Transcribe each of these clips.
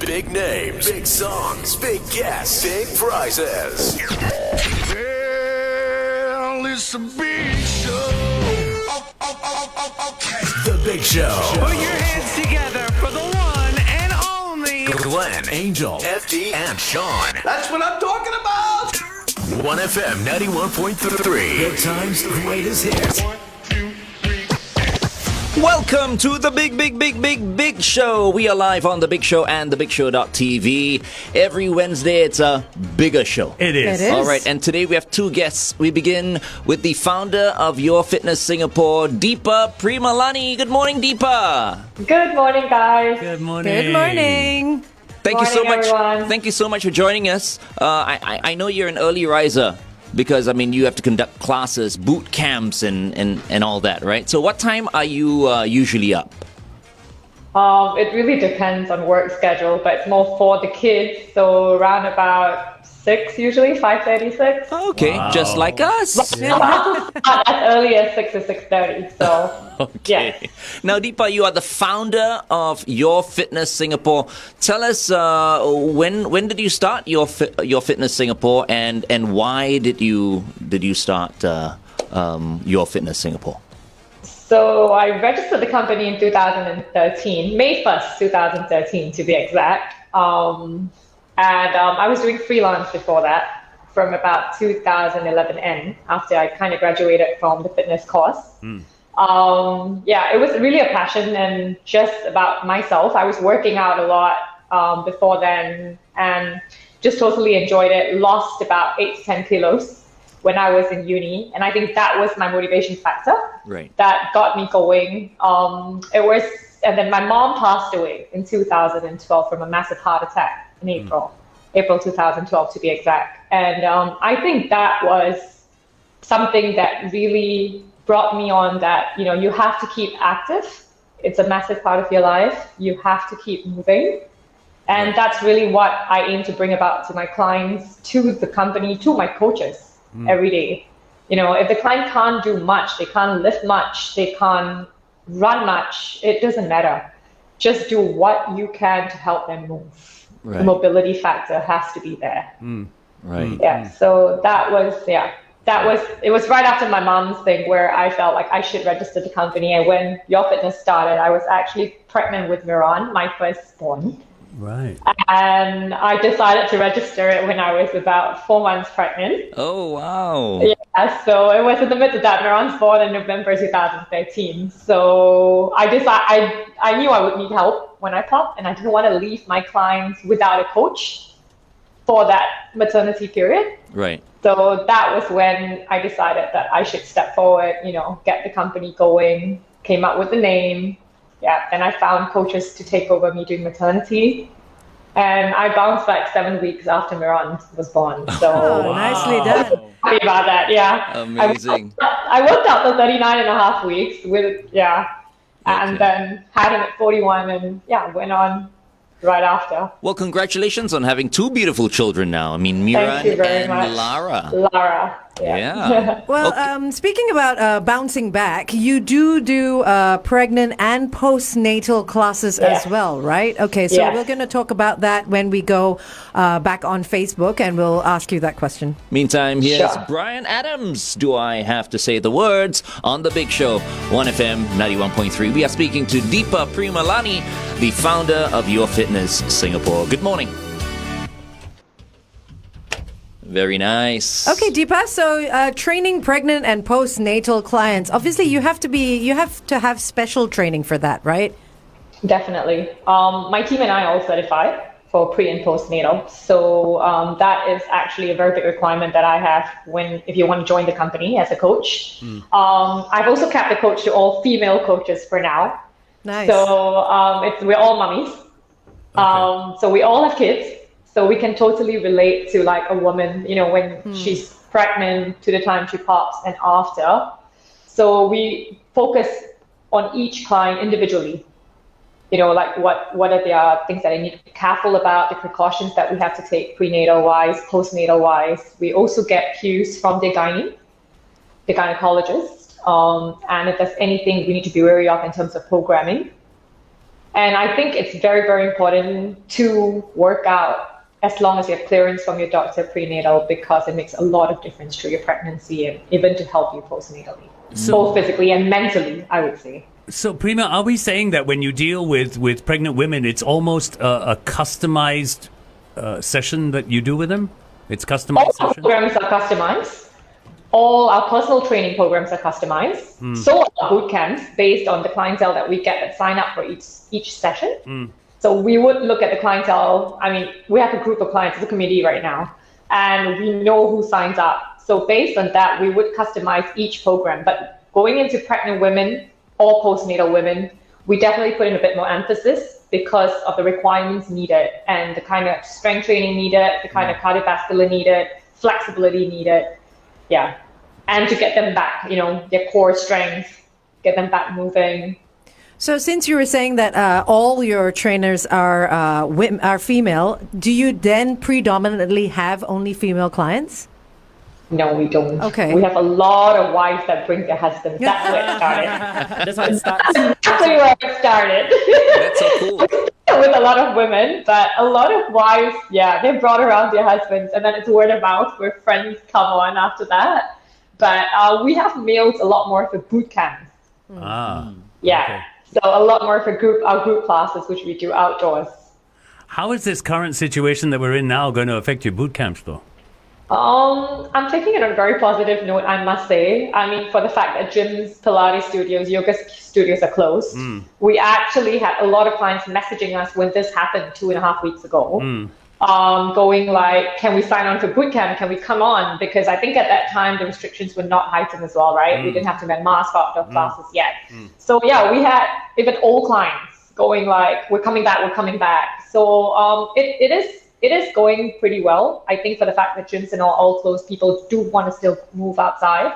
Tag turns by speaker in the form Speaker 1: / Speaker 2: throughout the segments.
Speaker 1: Big names, big songs, big guests, big prizes.
Speaker 2: Well, it's a big show.
Speaker 1: The Big Show.
Speaker 3: Put your hands together for the one and only
Speaker 1: Glenn, Angel, FD, and Sean.
Speaker 2: That's what I'm talking about.
Speaker 1: 1FM 91.3. Good times, greatest hits.
Speaker 4: Welcome to the Big Show. We are live on The Big Show and thebigshow.tv. Every Wednesday, it's a bigger show.
Speaker 5: It is.
Speaker 4: All right, and today we have two guests. We begin with the founder of Your Fitness Singapore, Deepa Primalani. Good morning, Deepa.
Speaker 6: Good morning, guys.
Speaker 5: Good morning.
Speaker 7: Good morning.
Speaker 4: Thank you so
Speaker 6: Morning,
Speaker 4: much.
Speaker 6: everyone.
Speaker 4: Thank you so much for joining us. I know you're an early riser because, I mean, you have to conduct classes, boot camps, and all that, right? So what time are you usually up?
Speaker 6: It really depends on work schedule, but it's more for the kids. So around about 6 usually, 5:36.
Speaker 4: Okay, just like us.
Speaker 6: Not as early as 6 or 6:30. So
Speaker 4: Okay.
Speaker 6: yes.
Speaker 4: Now, Deepa, you are the founder of Your Fitness Singapore. Tell us when did you start Your Fitness Singapore, and why did you start Your Fitness Singapore?
Speaker 6: So I registered the company in 2013, May 1st, 2013 to be exact. And I was doing freelance before that from about 2011 end, after I kind of graduated from the fitness course. It was really a passion and just about myself. I was working out a lot before then and just totally enjoyed it. Lost about 8 to 10 kilos when I was in uni. And I think that was my motivation factor that got me going. And then my mom passed away in 2012 from a massive heart attack in April 2012 to be exact. And I think that was something that really brought me on that, you have to keep active. It's a massive part of your life. You have to keep moving. And that's really what I aim to bring about to my clients, to the company, to my coaches every day. If the client can't do much, they can't lift much, they can't run much, it doesn't matter. Just do what you can to help them move. The mobility factor has to be there.
Speaker 4: Right.
Speaker 6: Yeah. So it was right after my mom's thing where I felt like I should register the company. And when Your Fitness started, I was actually pregnant with Miran, my firstborn.
Speaker 5: Right.
Speaker 6: And I decided to register it when I was about 4 months pregnant.
Speaker 4: Oh, wow.
Speaker 6: Yeah, so it was in the midst of that. Miran's born in November 2013. So I knew I would need help when I popped, and I didn't want to leave my clients without a coach for that maternity period.
Speaker 4: Right.
Speaker 6: So that was when I decided that I should step forward, get the company going, came up with the name. Yeah, then I found coaches to take over me during maternity. And I bounced back 7 weeks after Miran was born. So
Speaker 7: Nicely done.
Speaker 6: happy about that, yeah.
Speaker 4: Amazing.
Speaker 6: I worked out for 39 and a half weeks and then had him at 41 and went on right after.
Speaker 4: Well, congratulations on having two beautiful children now. I mean, Miran
Speaker 6: Thank you very
Speaker 4: and
Speaker 6: much.
Speaker 4: Lara.
Speaker 6: Lara.
Speaker 4: Yeah.
Speaker 7: Well, speaking about bouncing back, you do pregnant and postnatal classes as well, right? Okay, so we're going to talk about that when we go back on Facebook, and we'll ask you that question.
Speaker 4: Meantime, here's
Speaker 6: Sure.
Speaker 4: Brian Adams. Do I have to say the words? On The Big Show, 1FM 91.3. We are speaking to Deepa Primalani, the founder of Your Fitness Singapore. Good morning. Very nice.
Speaker 7: Okay, Deepa, so training pregnant and postnatal clients, obviously you have to have special training for that, right?
Speaker 6: Definitely. My team and I are all certified for pre and postnatal. So that is actually a very big requirement that I have if you want to join the company as a coach. I've also kept the coach to all female coaches for now.
Speaker 7: Nice.
Speaker 6: So we're all mummies. So we all have kids. So we can totally relate to like a woman, when she's pregnant to the time she pops and after. So we focus on each client individually. Like what are the things that I need to be careful about, the precautions that we have to take prenatal wise, postnatal wise. We also get cues from the gynecologist. and if there's anything we need to be wary of in terms of programming. And I think it's very, very important to work out as long as you have clearance from your doctor prenatal, because it makes a lot of difference to your pregnancy and even to help you postnatally, both physically and mentally, I would say.
Speaker 5: So, Prima, are we saying that when you deal with pregnant women, it's almost a customized session that you do with them? It's customized
Speaker 6: All our programs are customized. All our personal training programs are customized. So are boot camps based on the clientele that we get that sign up for each session. So we would look at the clientele. I mean, we have a group of clients, it's a committee right now, and we know who signs up. So based on that, we would customize each program. But going into pregnant women or postnatal women, we definitely put in a bit more emphasis because of the requirements needed and the kind of strength training needed, the kind of cardiovascular needed, flexibility needed. Yeah. And to get them back, their core strength, get them back moving.
Speaker 7: So since you were saying that all your trainers are female, do you then predominantly have only female clients?
Speaker 6: No, we don't.
Speaker 7: Okay.
Speaker 6: We have a lot of wives that bring their husbands. That's where it started.
Speaker 7: That's how it starts.
Speaker 6: Exactly where it started.
Speaker 4: That's so cool.
Speaker 6: With a lot of women, but a lot of wives, they brought around their husbands, and then it's word of mouth where friends come on after that. But we have males a lot more for boot camps.
Speaker 5: Ah.
Speaker 6: Yeah.
Speaker 5: Okay.
Speaker 6: So a lot more for our group classes, which we do outdoors.
Speaker 5: How is this current situation that we're in now going to affect your boot camps, though?
Speaker 6: I'm taking it on a very positive note, I must say. I mean, for the fact that gyms, Pilates studios, yoga studios are closed. We actually had a lot of clients messaging us when this happened 2.5 weeks ago. Going like, can we sign on for boot camp? Can we come on? Because I think at that time, the restrictions were not heightened as well, right? We didn't have to wear masks for outdoor classes yet. So yeah, we had even old clients going like, we're coming back. So it is going pretty well. I think for the fact that gyms and all closed, people do want to still move outside.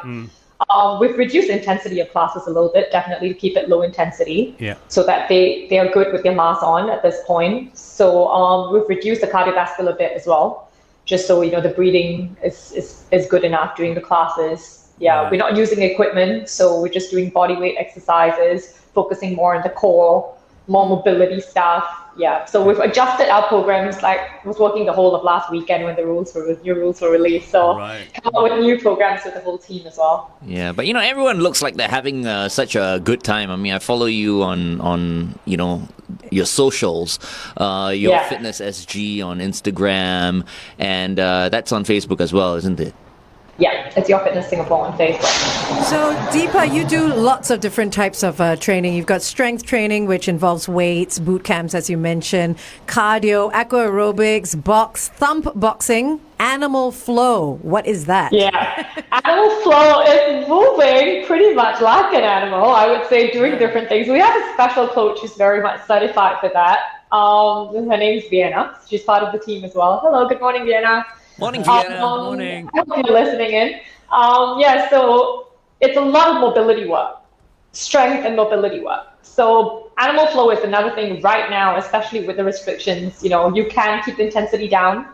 Speaker 6: We've reduced intensity of classes a little bit, definitely to keep it low intensity, so that they are good with their mask on at this point. So we've reduced the cardiovascular bit as well, just so the breathing is good enough during the classes. We're not using equipment, so we're just doing body weight exercises, focusing more on the core, more mobility stuff. So we've adjusted our programs. Like, I was working the whole of last weekend when the new rules were released. So come up with new programs with the whole team as well.
Speaker 4: Yeah, but everyone looks like they're having such a good time. I mean, I follow you on your socials, your Fitness SG on Instagram, and that's on Facebook as well, isn't it?
Speaker 6: Yeah, it's Your Fitness Singapore on Facebook.
Speaker 7: So, Deepa, you do lots of different types of training. You've got strength training, which involves weights, boot camps, as you mentioned, cardio, aqua aerobics, box, thump boxing, animal flow. What is that?
Speaker 6: Yeah, animal flow is moving pretty much like an animal, I would say, doing different things. We have a special coach who's very much certified for that. Her name's Vienna. She's part of the team as well. Hello, good morning, Vienna.
Speaker 4: Morning, Vienna.
Speaker 5: Morning.
Speaker 6: I hope you're listening in. So it's a lot of mobility work, strength and mobility work. So animal flow is another thing right now, especially with the restrictions. You can keep the intensity down.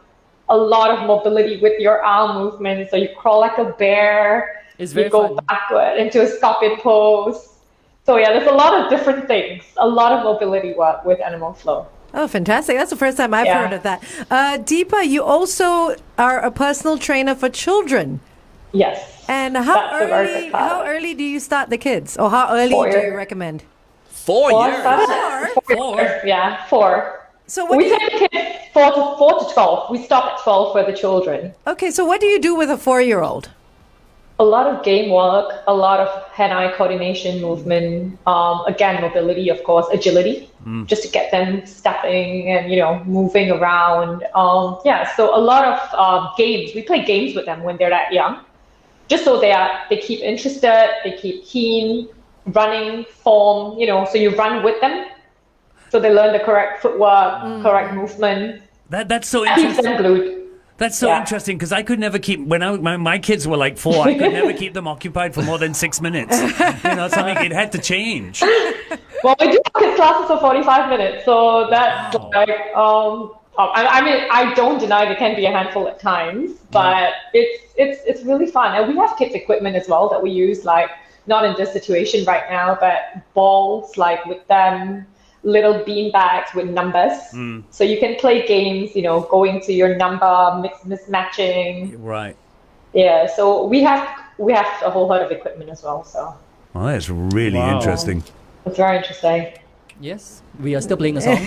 Speaker 6: A lot of mobility with your arm movement. So you crawl like a bear. You go backward into a scorpion pose. So there's a lot of different things. A lot of mobility work with animal flow.
Speaker 7: Oh, fantastic. That's the first time I've heard of that. Deepa, you also are a personal trainer for children.
Speaker 6: Yes.
Speaker 7: And how early do you start the kids? Or how early do you recommend?
Speaker 4: 4 years.
Speaker 6: 4 years. Yeah, 4.
Speaker 7: So
Speaker 6: we take kids 4 to 12. We stop at 12 for the children.
Speaker 7: Okay, so what do you do with a 4-year-old?
Speaker 6: A lot of game work, a lot of hand-eye coordination, movement, again, mobility, of course, agility, just to get them stepping and, moving around. So a lot of games. We play games with them when they're that young, just so they keep interested, they keep keen, running, form, so you run with them, so they learn the correct footwork, correct movement.
Speaker 5: That's so
Speaker 6: Keeps
Speaker 5: interesting.
Speaker 6: them glued.
Speaker 5: That's so interesting, because I could never keep, when my kids were like 4, I could never keep them occupied for more than 6 minutes. Something, it had to change.
Speaker 6: Well, we do kids classes for 45 minutes, so that's like, I mean, I don't deny there can be a handful at times, but it's really fun. And we have kids equipment as well that we use, like not in this situation right now, but balls like with them, little bean bags with numbers. So you can play games, going to your number, mismatching.
Speaker 5: Right.
Speaker 6: Yeah, so we have a whole lot of equipment as well. So
Speaker 5: Well, that's really interesting.
Speaker 6: it's very interesting.
Speaker 8: Yes, we are still playing a song.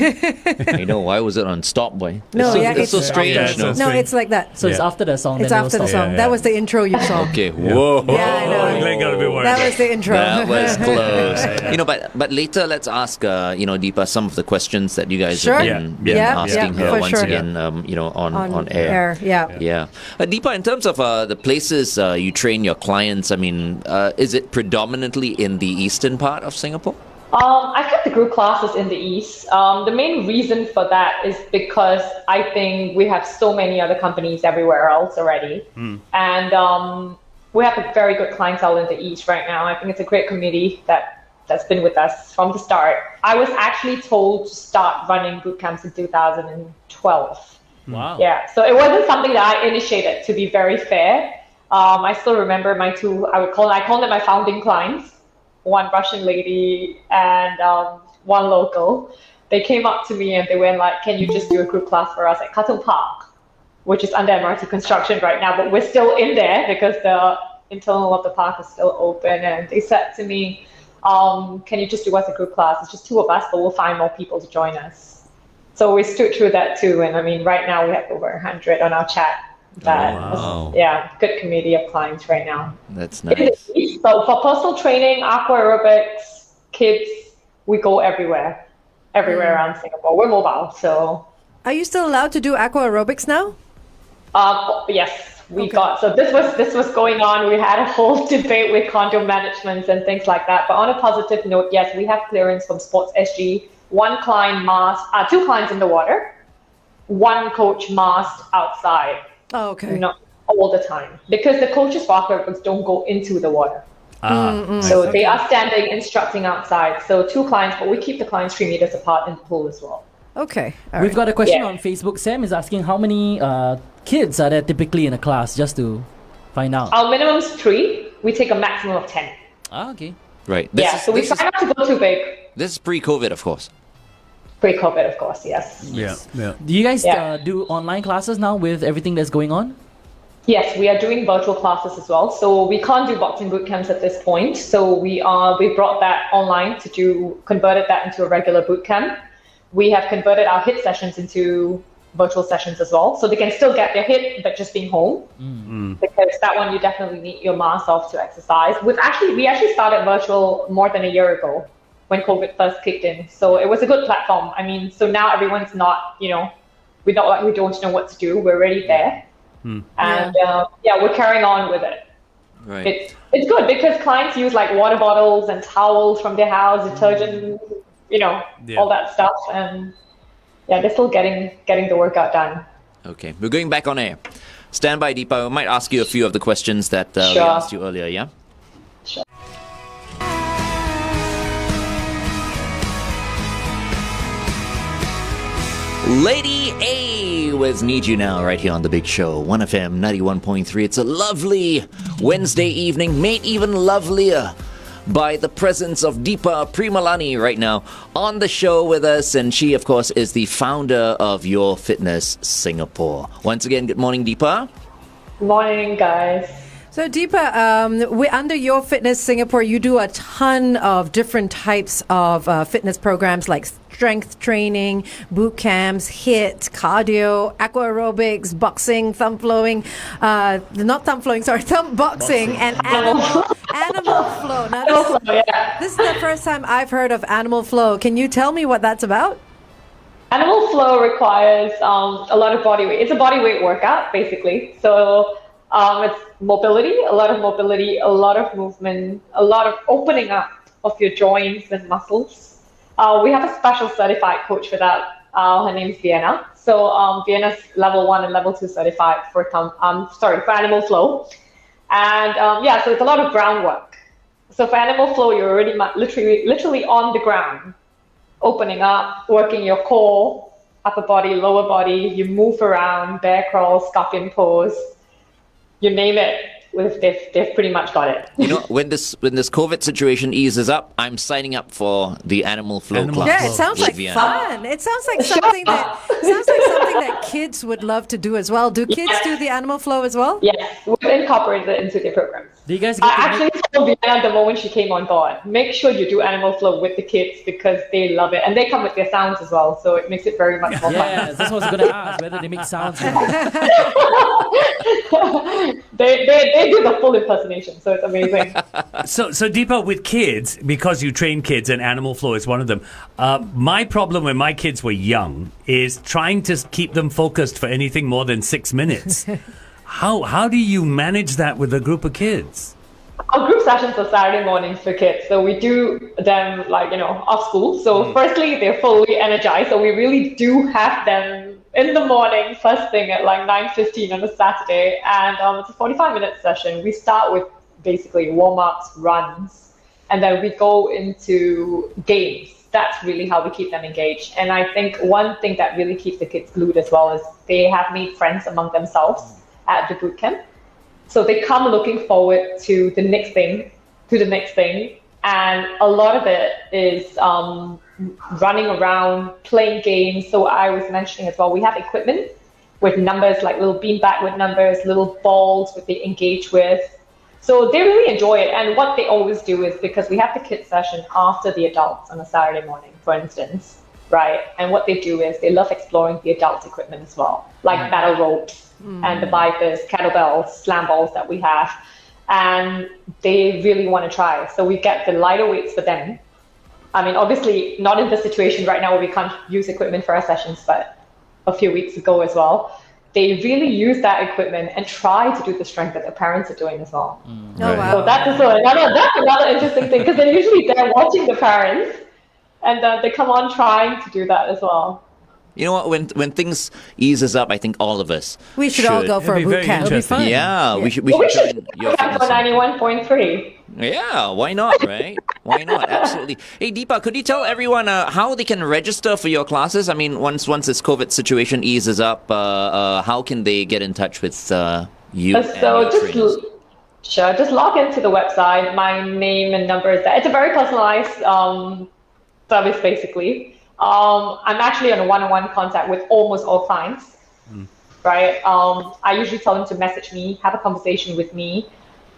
Speaker 4: Why was it on stop, boy?
Speaker 7: No,
Speaker 4: It's so strange.
Speaker 5: Yeah, it's so
Speaker 7: No,
Speaker 5: strange.
Speaker 7: it's like that.
Speaker 8: So it's after the song.
Speaker 7: It's
Speaker 8: then they will
Speaker 7: after the
Speaker 8: stop.
Speaker 7: song. That was the intro you saw.
Speaker 4: Okay, whoa.
Speaker 7: Yeah, I know.
Speaker 5: They got a bit worried.
Speaker 7: That was the intro.
Speaker 4: That was close. But later let's ask Deepa some of the questions that you guys
Speaker 7: Sure.
Speaker 4: have been
Speaker 7: Yeah.
Speaker 4: asking
Speaker 7: Yeah,
Speaker 4: her
Speaker 7: for
Speaker 4: once
Speaker 7: sure.
Speaker 4: again on air.
Speaker 7: Yeah.
Speaker 4: Yeah. Deepa, in terms of the places you train your clients, is it predominantly in the eastern part of Singapore?
Speaker 6: I kept the group classes in the East. The main reason for that is because I think we have so many other companies everywhere else already. And we have a very good clientele in the East right now. I think it's a great community that's been with us from the start. I was actually told to start running boot camps in 2012.
Speaker 8: Wow.
Speaker 6: Yeah, so it wasn't something that I initiated, to be very fair. I still remember my two, I call them my founding clients. One Russian lady and one local. They came up to me and they went like, can you just do a group class for us at Katong Park, which is under MRT construction right now, but we're still in there because the internal of the park is still open. And they said to me, can you just do us a group class? It's just two of us, but we'll find more people to join us. So we stood through that too. And right now we have over 100 on our chat. Good community of clients right now.
Speaker 4: That's nice.
Speaker 6: So for personal training, Aqua Aerobics, kids, we go everywhere around Singapore. We're mobile, so.
Speaker 7: Are you still allowed to do aqua aerobics now?
Speaker 6: Yes, we got. So this was going on. We had a whole debate with condo managements and things like that. But on a positive note, yes, we have clearance from Sports SG. One client masked, two clients in the water, one coach masked outside.
Speaker 7: Oh, okay.
Speaker 6: Not all the time, because the coaches for aqua aerobics don't go into the water. So they are standing, instructing outside. So two clients, but we keep the clients 3 meters apart in the pool as well.
Speaker 7: Okay. All
Speaker 8: We've
Speaker 7: right.
Speaker 8: got a question on Facebook. Sam is asking how many kids are there typically in a class, just to find out.
Speaker 6: Our minimum is 3. We take a maximum of 10.
Speaker 8: Okay.
Speaker 4: Right.
Speaker 6: So we try not to go too big.
Speaker 4: This is pre-COVID, of course.
Speaker 6: Pre-COVID, of course, yes.
Speaker 5: Yeah.
Speaker 8: Do you guys do online classes now with everything that's going on?
Speaker 6: Yes, we are doing virtual classes as well. So we can't do boxing boot camps at this point. So we brought that online converted that into a regular boot camp. We have converted our HIIT sessions into virtual sessions as well. So they can still get their HIIT, but just being home. Because that one, you definitely need your mask off to exercise. We actually started virtual more than a year ago when COVID first kicked in. So it was a good platform. So now everyone's not, we don't know what to do. We're already there. And we're carrying on with it.
Speaker 4: Right.
Speaker 6: It's good because clients use like water bottles and towels from their house, detergent, all that stuff. And they're still getting the workout done.
Speaker 4: Okay, we're going back on air. Stand by, Deepa. I might ask you a few of the questions that we
Speaker 6: Sure.
Speaker 4: asked you earlier, yeah?
Speaker 6: Sure.
Speaker 4: Lady A with Need You Now right here on The Big Show, 1FM 91.3. It's a lovely Wednesday evening, made even lovelier by the presence of Deepa Primalani right now on the show with us. And she, of course, is the founder of Your Fitness Singapore. Once again, good morning, Deepa.
Speaker 6: Morning, guys.
Speaker 7: So Deepa, we're under Your Fitness Singapore. You do a ton of different types of fitness programs like strength training, boot camps, HIIT, cardio, aqua aerobics, boxing, thumb boxing, and animal flow. Now, this is the first time I've heard of animal flow. Can you tell me what that's about?
Speaker 6: Animal flow requires a lot of body weight. It's a body weight workout, basically. So it's mobility, a lot of movement, a lot of opening up of your joints and muscles. We have a special certified coach for that. Her name's Vienna. So Vienna's level 1 and level 2 certified for animal flow. And so it's a lot of groundwork. So for animal flow, you're already literally on the ground, opening up, working your core, upper body, lower body. You move around, bear crawl, scorpion pose. You name it. they've pretty much got it.
Speaker 4: You know, when this COVID situation eases up, I'm signing up for the animal flow class.
Speaker 7: Yeah, it sounds like
Speaker 4: Vienna.
Speaker 7: fun. It sounds like something that kids would love to do as well. Do kids do the animal flow as well?
Speaker 6: Yes, we've incorporated it into their programs.
Speaker 8: Do you guys
Speaker 6: I
Speaker 8: get to
Speaker 6: actually told Vienna the moment she came on board, make sure you do animal flow with the kids because they love it. And they come with their sounds as well, so it makes it very much more fun.
Speaker 8: Yes, that's what I was going to ask, whether they make sounds.
Speaker 6: they do the full impersonation, so it's amazing.
Speaker 5: So Deepa, with kids, because you train kids and animal flow is one of them, my problem when my kids were young is trying to keep them focused for anything more than 6 minutes. How do you manage that with a group of kids?
Speaker 6: Our group sessions are Saturday mornings for kids, so we do them off school. So firstly, they're fully energized, so we really do have them in the morning, first thing at like 9:15 on a Saturday, and it's a 45-minute session. We start with basically warm-ups, runs, and then we go into games. That's really how we keep them engaged. And I think one thing that really keeps the kids glued as well is they have made friends among themselves at the boot camp. So they come looking forward to the next thing, and a lot of it is running around, playing games. So I was mentioning as well, we have equipment with numbers, like little beanbag with numbers, little balls that they engage with. So they really enjoy it. And what they always do is, because we have the kids session after the adults on a Saturday morning, for instance, right? And what they do is they love exploring the adult equipment as well, like battle ropes and the bikers, kettlebells, slam balls that we have. And they really want to try. So we get the lighter weights for them. I mean, obviously not in the situation right now where we can't use equipment for our sessions, but a few weeks ago as well, they really use that equipment and try to do the strength that their parents are doing as well.
Speaker 7: Oh, wow.
Speaker 6: So that's another interesting thing, because they're usually there watching the parents, and they come on trying to do that as well.
Speaker 4: You know what? When things eases up, I think all of us
Speaker 7: We should all go for a
Speaker 5: It'd be
Speaker 7: boot
Speaker 5: very
Speaker 7: camp.
Speaker 5: interesting.
Speaker 4: Yeah, we should
Speaker 6: We should
Speaker 4: join your
Speaker 6: have
Speaker 4: fitness.
Speaker 6: 91.3.
Speaker 4: Yeah, why not, right? Why not? Absolutely. Hey, Deepa, could you tell everyone how they can register for your classes? I mean, once this COVID situation eases up, how can they get in touch with you and your trainers?
Speaker 6: Just log into the website. My name and number is there. It's a very personalized service, basically. I'm actually on a one-on-one contact with almost all clients, right? I usually tell them to message me, have a conversation with me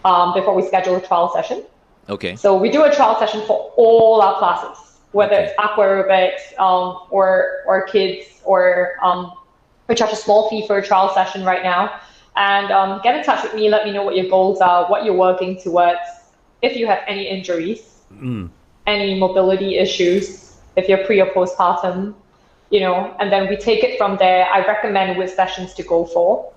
Speaker 6: before we schedule a trial session.
Speaker 4: Okay.
Speaker 6: So we do a trial session for all our classes, whether it's Aqua Aerobics or kids, or we charge a small fee for a trial session right now. And get in touch with me, let me know what your goals are, what you're working towards, if you have any injuries, any mobility issues, if you're pre or postpartum, and then we take it from there. I recommend which sessions to go for.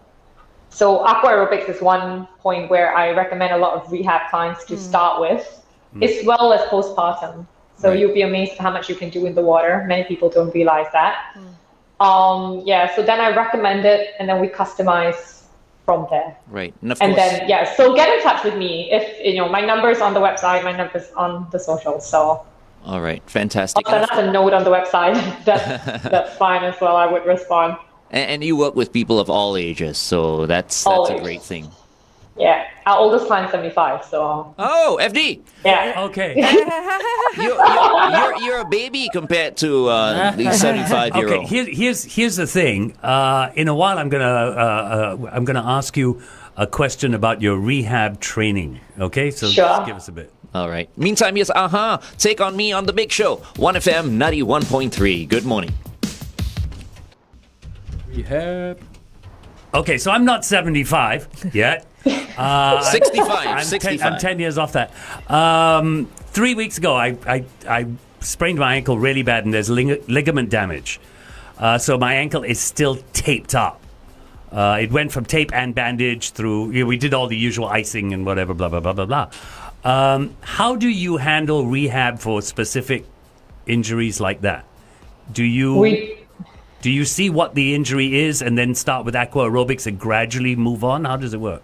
Speaker 6: So Aqua Aerobics is one point where I recommend a lot of rehab clients to start with, as well as postpartum. So you'll be amazed at how much you can do in the water. Many people don't realize that. So then I recommend it, and then we customize from there.
Speaker 4: Right. And of
Speaker 6: And
Speaker 4: course,
Speaker 6: then, so get in touch with me. If, my number's on the website, my number's on the socials. So
Speaker 4: all right, fantastic.
Speaker 6: I'll send a note on the website. That's fine as well. I would respond.
Speaker 4: And you work with people of all ages, so that's a
Speaker 6: Always.
Speaker 4: great thing.
Speaker 6: Yeah, our oldest client's 75, so
Speaker 4: Oh, FD,
Speaker 6: yeah.
Speaker 5: Okay.
Speaker 4: you're a baby compared to the 75-year-old.
Speaker 5: Okay, here's the thing. In a while, I'm gonna ask you a question about your rehab training. Okay, so
Speaker 6: Sure.
Speaker 5: just give us a bit.
Speaker 4: All right. Meantime, yes, take on me on the big show. 1FM 91.3. Good morning.
Speaker 8: Rehab.
Speaker 5: Okay, so I'm not 75 yet.
Speaker 4: 65. 65.
Speaker 5: I'm 10 years off that. 3 weeks ago, I sprained my ankle really bad, and there's ligament damage. So my ankle is still taped up. It went from tape and bandage through. We did all the usual icing and whatever, blah blah blah blah blah. How do you handle rehab for specific injuries like that? Do you see what the injury is and then start with aqua aerobics and gradually move on? How does it work?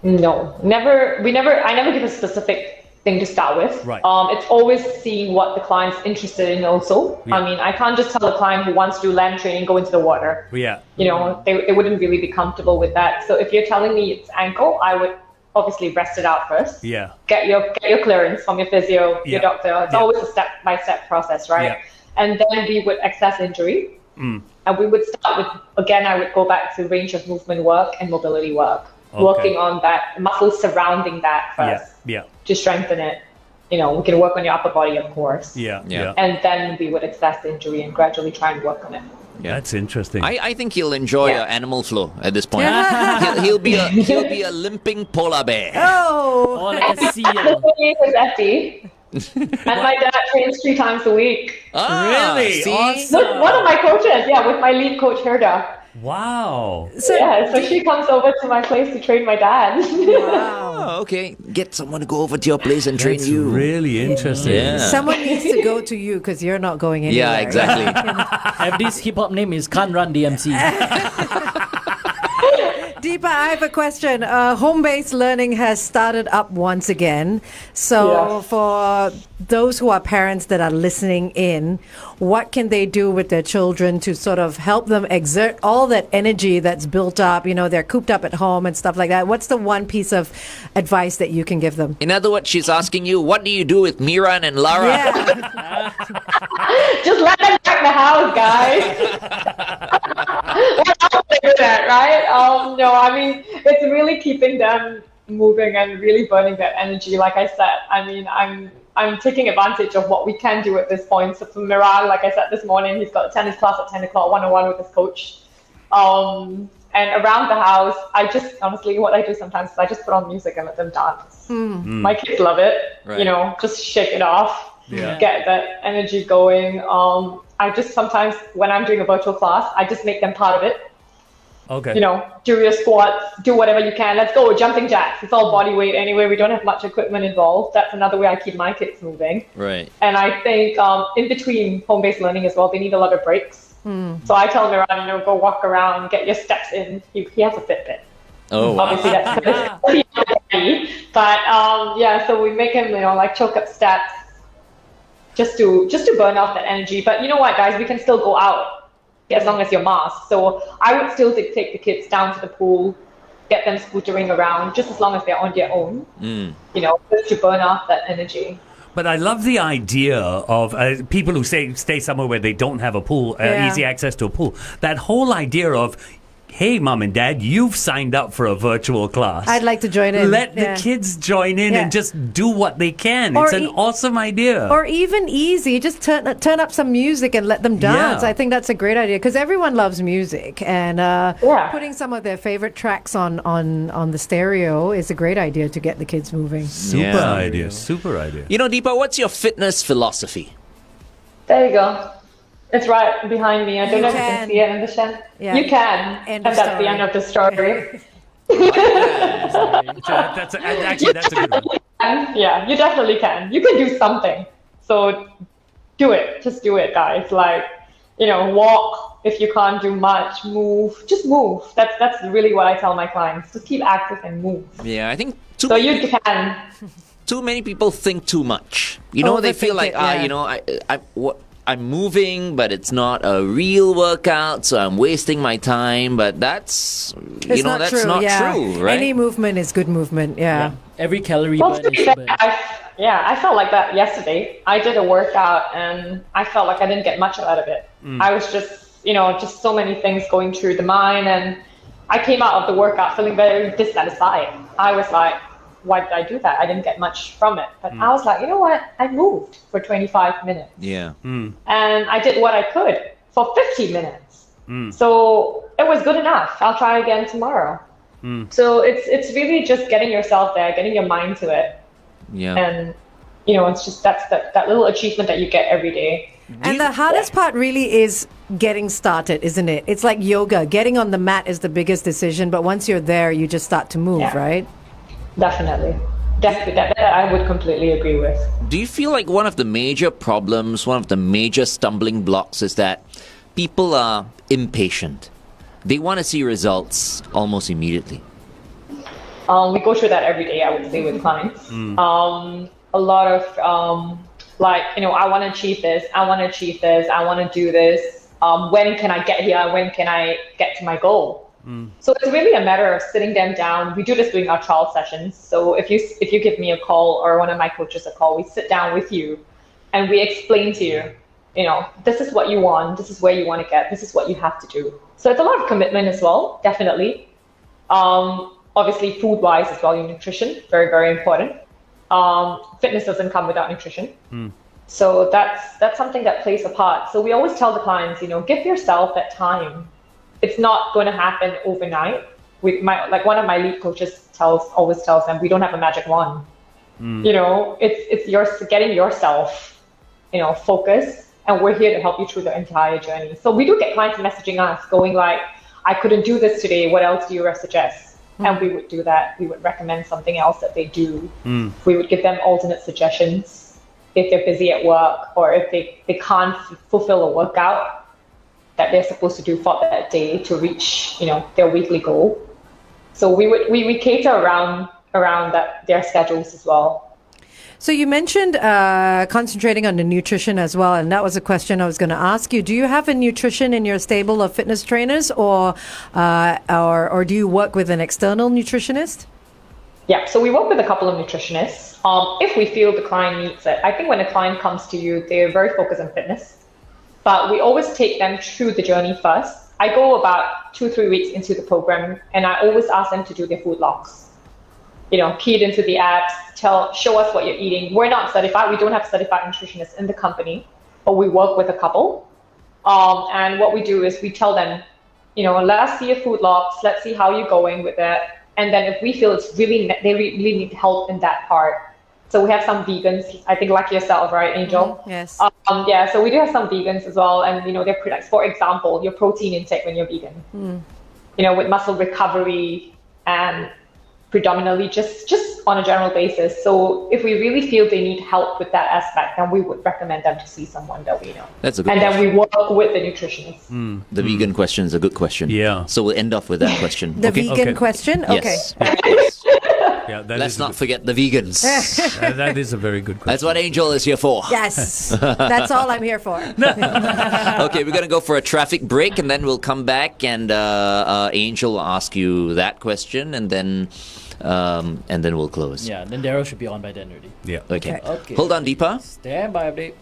Speaker 6: No, never. I never give a specific thing to start with.
Speaker 5: Right.
Speaker 6: It's always seeing what the client's interested in also.
Speaker 5: Yeah.
Speaker 6: I mean, I can't just tell a client who wants to do land training, go into the water.
Speaker 5: Yeah.
Speaker 6: They wouldn't really be comfortable with that. So if you're telling me it's ankle, I would obviously rest it out first.
Speaker 5: Yeah.
Speaker 6: Get your clearance from your physio,
Speaker 5: Yeah.
Speaker 6: your doctor. It's
Speaker 5: Yeah.
Speaker 6: always a step-by-step process, right?
Speaker 5: Yeah.
Speaker 6: And then we would assess injury. And we would start with, again, I would go back to range of movement work and mobility work, working on that muscles surrounding that first
Speaker 5: Yeah.
Speaker 6: to strengthen it. We can work on your upper body, of course.
Speaker 5: Yeah.
Speaker 6: And then we would assess the injury and gradually try and work on it.
Speaker 5: That's interesting.
Speaker 4: I think he'll enjoy Animal Flow at this point. he'll be a limping polar bear.
Speaker 7: Oh,
Speaker 8: Or like a seal.
Speaker 6: The thing is FD, and my dad trains 3 times a week.
Speaker 5: Really?
Speaker 4: See?
Speaker 5: Awesome.
Speaker 6: One of my coaches, with my lead coach, Herda.
Speaker 5: Wow.
Speaker 6: So she comes over to my place to train my dad.
Speaker 4: Oh, okay. Get someone to go over to your place and train
Speaker 5: That's
Speaker 4: you.
Speaker 5: really interesting.
Speaker 4: Yeah.
Speaker 7: someone needs to go to you because you're not going anywhere.
Speaker 4: Yeah, exactly.
Speaker 8: FD's hip hop name is Can't Run DMC.
Speaker 7: Deepa, I have a question. Home-based learning has started up once again. So for those who are parents that are listening in, what can they do with their children to sort of help them exert all that energy that's built up? They're cooped up at home and stuff like that. What's the one piece of advice that you can give them?
Speaker 4: In other words, she's asking you, what do you do with Miran and Lara?
Speaker 7: Yeah.
Speaker 6: Just let them back the house, guys. What else they do that, right? No, I mean, it's really keeping them moving and really burning that energy. Like I said, I mean, I'm taking advantage of what we can do at this point. So for Miran, like I said this morning, he's got a tennis class at 10 o'clock, 101 with his coach. And around the house, honestly, what I do sometimes is I just put on music and let them dance. My kids love it.
Speaker 4: Right.
Speaker 6: Just shake it off, get that energy going. I just sometimes, when I'm doing a virtual class, I just make them part of it.
Speaker 5: Okay.
Speaker 6: Do your squats, do whatever you can. Let's go, jumping jacks. It's all body weight anyway. We don't have much equipment involved. That's another way I keep my kids moving.
Speaker 4: Right.
Speaker 6: And I think in between home-based learning as well, they need a lot of breaks. So I tell Miran, go walk around, get your steps in. He has a Fitbit.
Speaker 4: Oh, wow.
Speaker 6: Obviously, that's good. But so we make him, like choke up steps, just to burn off that energy. But you know what, guys, we can still go out as long as you're masked. So I would still take the kids down to the pool, get them scootering around, just as long as they're on their own. Just to burn off that energy.
Speaker 5: But I love the idea of people who stay somewhere where they don't have a pool, easy access to a pool. That whole idea of, hey, mom and dad, you've signed up for a virtual class.
Speaker 7: I'd like to join in.
Speaker 5: Let the kids join in and just do what they can. It's an awesome idea.
Speaker 7: Or even easy, just turn up some music and let them dance.
Speaker 5: Yeah.
Speaker 7: I think that's a great idea because everyone loves music, and putting some of their favorite tracks on the stereo is a great idea to get the kids moving.
Speaker 5: Super idea.
Speaker 4: Deepa, what's your fitness philosophy?
Speaker 6: There you go. It's right behind me. I don't know if you can see it in the shed.
Speaker 7: Yeah.
Speaker 6: You can.
Speaker 7: End
Speaker 6: And
Speaker 7: of
Speaker 6: that's
Speaker 7: story.
Speaker 6: the end of the story.
Speaker 5: That's a good one.
Speaker 6: Yeah, you definitely can. You can do something. So do it. Just do it, guys. Like, walk if you can't do much. Move. Just move. That's really what I tell my clients. Just keep active and move.
Speaker 4: Yeah, I think
Speaker 6: So you can.
Speaker 4: too many people think too much. They feel like, I'm moving, but it's not a real workout, so I'm wasting my time. But that's,
Speaker 7: It's not
Speaker 4: that's
Speaker 7: true.
Speaker 4: not
Speaker 7: yeah.
Speaker 4: true, right?
Speaker 7: Any movement is good movement. Yeah.
Speaker 8: Every calorie
Speaker 6: Well,
Speaker 8: burn
Speaker 6: to be
Speaker 8: is
Speaker 6: fair,
Speaker 8: burn.
Speaker 6: I felt like that yesterday. I did a workout and I felt like I didn't get much out of it. I was just so many things going through the mind, and I came out of the workout feeling very dissatisfied. I was like, why did I do that? I didn't get much from it. But I was like, you know what? I moved for 25 minutes.
Speaker 4: Yeah.
Speaker 6: And I did what I could for 50 minutes. So it was good enough. I'll try again tomorrow. So it's really just getting yourself there, getting your mind to it.
Speaker 4: Yeah.
Speaker 6: And, it's just that little achievement that you get every day.
Speaker 7: And the hardest part really is getting started, isn't it? It's like yoga. Getting on the mat is the biggest decision, but once you're there, you just start to move, right?
Speaker 6: Definitely. That I would completely agree with.
Speaker 4: Do you feel like one of the major problems, one of the major stumbling blocks is that people are impatient? They want to see results almost immediately.
Speaker 6: We go through that every day, I would say, with clients. A lot of, I want to achieve this. I want to achieve this. I want to do this. When can I get here? When can I get to my goal? So it's really a matter of sitting them down. We do this during our trial sessions. So if you give me a call or one of my coaches a call, we sit down with you and we explain to you, this is what you want, this is where you want to get, this is what you have to do. So it's a lot of commitment as well, definitely. Obviously, food-wise as well, your nutrition, very, very important. Fitness doesn't come without nutrition. So that's something that plays a part. So we always tell the clients, give yourself that time. It's not going to happen overnight. One of my lead coaches always tells them, we don't have a magic wand. It's getting yourself, focused, and we're here to help you through the entire journey. So we do get clients messaging us going like, I couldn't do this today. What else do you suggest? And we would do that. We would recommend something else that they do. We would give them alternate suggestions if they're busy at work or if they can't fulfill a workout that they're supposed to do for that day to reach, their weekly goal. So we cater around their schedules as well.
Speaker 7: So you mentioned concentrating on the nutrition as well, and that was a question I was going to ask you. Do you have a nutrition in your stable of fitness trainers, or do you work with an external nutritionist?
Speaker 6: Yeah, so we work with a couple of nutritionists. If we feel the client needs it, I think when a client comes to you, they're very focused on fitness. But we always take them through the journey first. I go about 2-3 weeks into the program, and I always ask them to do their food logs. Key it into the apps, show us what you're eating. We're not certified. We don't have certified nutritionists in the company, but we work with a couple. And what we do is we tell them, let us see your food logs. Let's see how you're going with it. And then if we feel they really need help in that part. So we have some vegans, I think like yourself, right, Angel?
Speaker 7: Yes.
Speaker 6: So we do have some vegans as well. And, they're products. For example, your protein intake when you're vegan, with muscle recovery and predominantly just on a general basis. So if we really feel they need help with that aspect, then we would recommend them to see someone that we know.
Speaker 4: That's a good
Speaker 6: And
Speaker 4: question.
Speaker 6: then we work with the nutritionist.
Speaker 4: The vegan question is a good question.
Speaker 5: Yeah.
Speaker 4: So we'll end off with that question.
Speaker 7: The vegan question?
Speaker 4: Yes.
Speaker 7: Okay.
Speaker 4: Yes.
Speaker 5: Yeah,
Speaker 4: Let's not forget the vegans.
Speaker 5: that is a very good question.
Speaker 4: That's what Angel is here for.
Speaker 7: Yes. That's all I'm here for.
Speaker 4: Okay, we're going to go for a traffic break, and then we'll come back, and Angel will ask you that question, and then we'll close.
Speaker 8: Yeah, then Darryl should be on by then already.
Speaker 5: Yeah.
Speaker 4: Okay.
Speaker 8: Okay.
Speaker 4: Hold on, Deepa.
Speaker 8: Stand by update.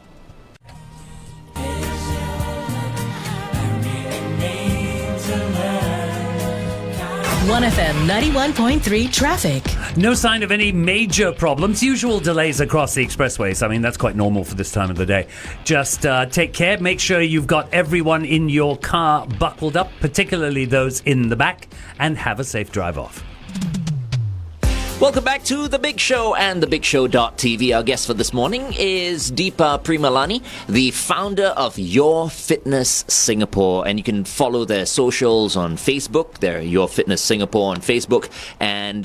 Speaker 9: OneFM 91.3 traffic.
Speaker 5: No sign of any major problems. Usual delays across the expressways. I mean, that's quite normal for this time of the day. Just take care. Make sure you've got everyone in your car buckled up, particularly those in the back, and have a safe drive off.
Speaker 4: Welcome back to The Big Show and TheBigShow.tv. Our guest for this morning is Deepa Primalani, the founder of Your Fitness Singapore. And you can follow their socials on Facebook. They're Your Fitness Singapore on Facebook. And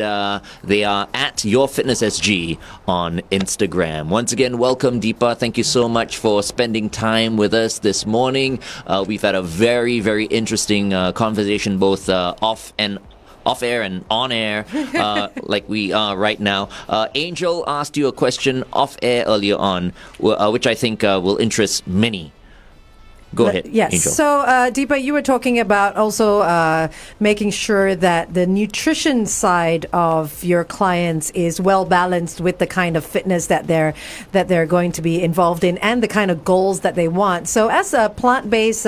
Speaker 4: they are at Your Fitness SG on Instagram. Once again, welcome, Deepa. Thank you so much for spending time with us this morning. We've had a very, very interesting conversation, both off air and on air, like we are right now. Angel asked you a question off air earlier on, which I think will interest many. Go ahead,
Speaker 7: yes.
Speaker 4: Angel.
Speaker 7: So, Deepa, you were talking about also making sure that the nutrition side of your clients is well balanced with the kind of fitness that they're going to be involved in and the kind of goals that they want. So, as a plant-based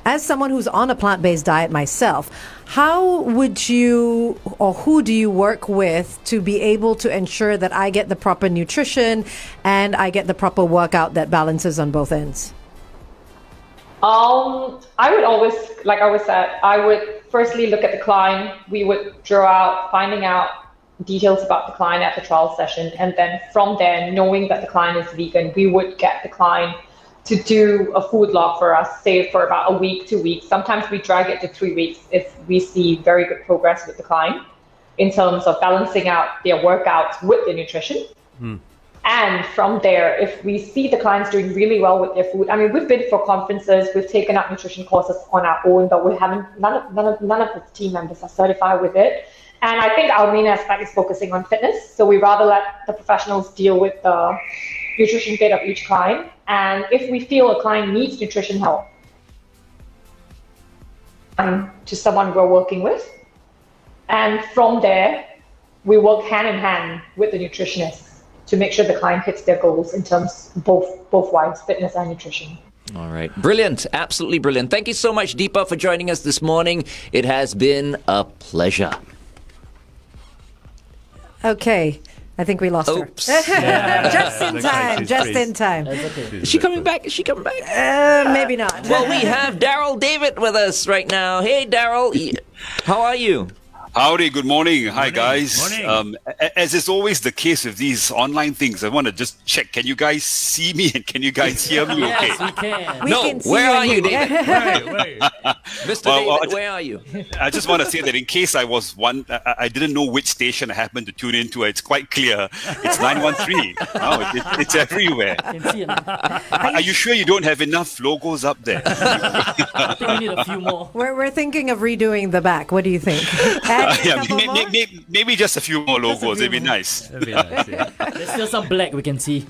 Speaker 7: as someone who's on a plant-based diet myself, how would you, or who do you work with to be able to ensure that I get the proper nutrition and I get the proper workout that balances on both ends?
Speaker 6: I would always, like I always said, I would firstly look at the client. We would draw out, finding out details about the client at the trial session. And then from there, knowing that the client is vegan, we would get the client to do a food log for us, say for about a week, 2 weeks. Sometimes we drag it to 3 weeks if we see very good progress with the client in terms of balancing out their workouts with the nutrition. And from there, if we see the clients doing really well with their food, I mean, we've been for conferences, we've taken up nutrition courses on our own, but we haven't, none of the team members are certified with it. And I think our main aspect is focusing on fitness. So we rather let the professionals deal with the nutrition bit of each client. And if we feel a client needs nutrition help, to someone we're working with. And from there, we work hand in hand with the nutritionist to make sure the client hits their goals in terms both wise, fitness and nutrition.
Speaker 4: All right. Brilliant. Absolutely brilliant. Thank you so much, Deepa, for joining us this morning. It has been a pleasure.
Speaker 7: Okay. I think we lost
Speaker 4: Oops.
Speaker 7: her. Just in time. Just in time.
Speaker 4: Is she coming back? Is she coming back?
Speaker 7: Maybe not.
Speaker 4: Well, we have Darryl David with us right now. Hey, Darryl. How are you?
Speaker 10: Howdy, good morning. Hi, guys.
Speaker 5: Morning.
Speaker 10: As is always the case with these online things, I want to just check. Can you guys see me and can you guys hear me okay?
Speaker 8: Yes, we can.
Speaker 7: We
Speaker 4: No,
Speaker 7: can see
Speaker 4: where are you,
Speaker 7: and hear.
Speaker 4: David?
Speaker 5: Wait.
Speaker 4: Mr.
Speaker 10: Well,
Speaker 4: David, where are you?
Speaker 10: I just want to say that in case I was I didn't know which station I happened to tune into. It's quite clear. It's 913. Oh, it's everywhere.
Speaker 8: Can see it.
Speaker 10: Are you sure you don't have enough logos up there?
Speaker 8: I think we need a few more.
Speaker 7: We're thinking of redoing the back. What do you think? Add a
Speaker 10: Yeah,
Speaker 7: couple more?
Speaker 10: maybe just a few more logos. It'd be nice.
Speaker 5: That'd be nice, yeah.
Speaker 8: There's still some black we can see.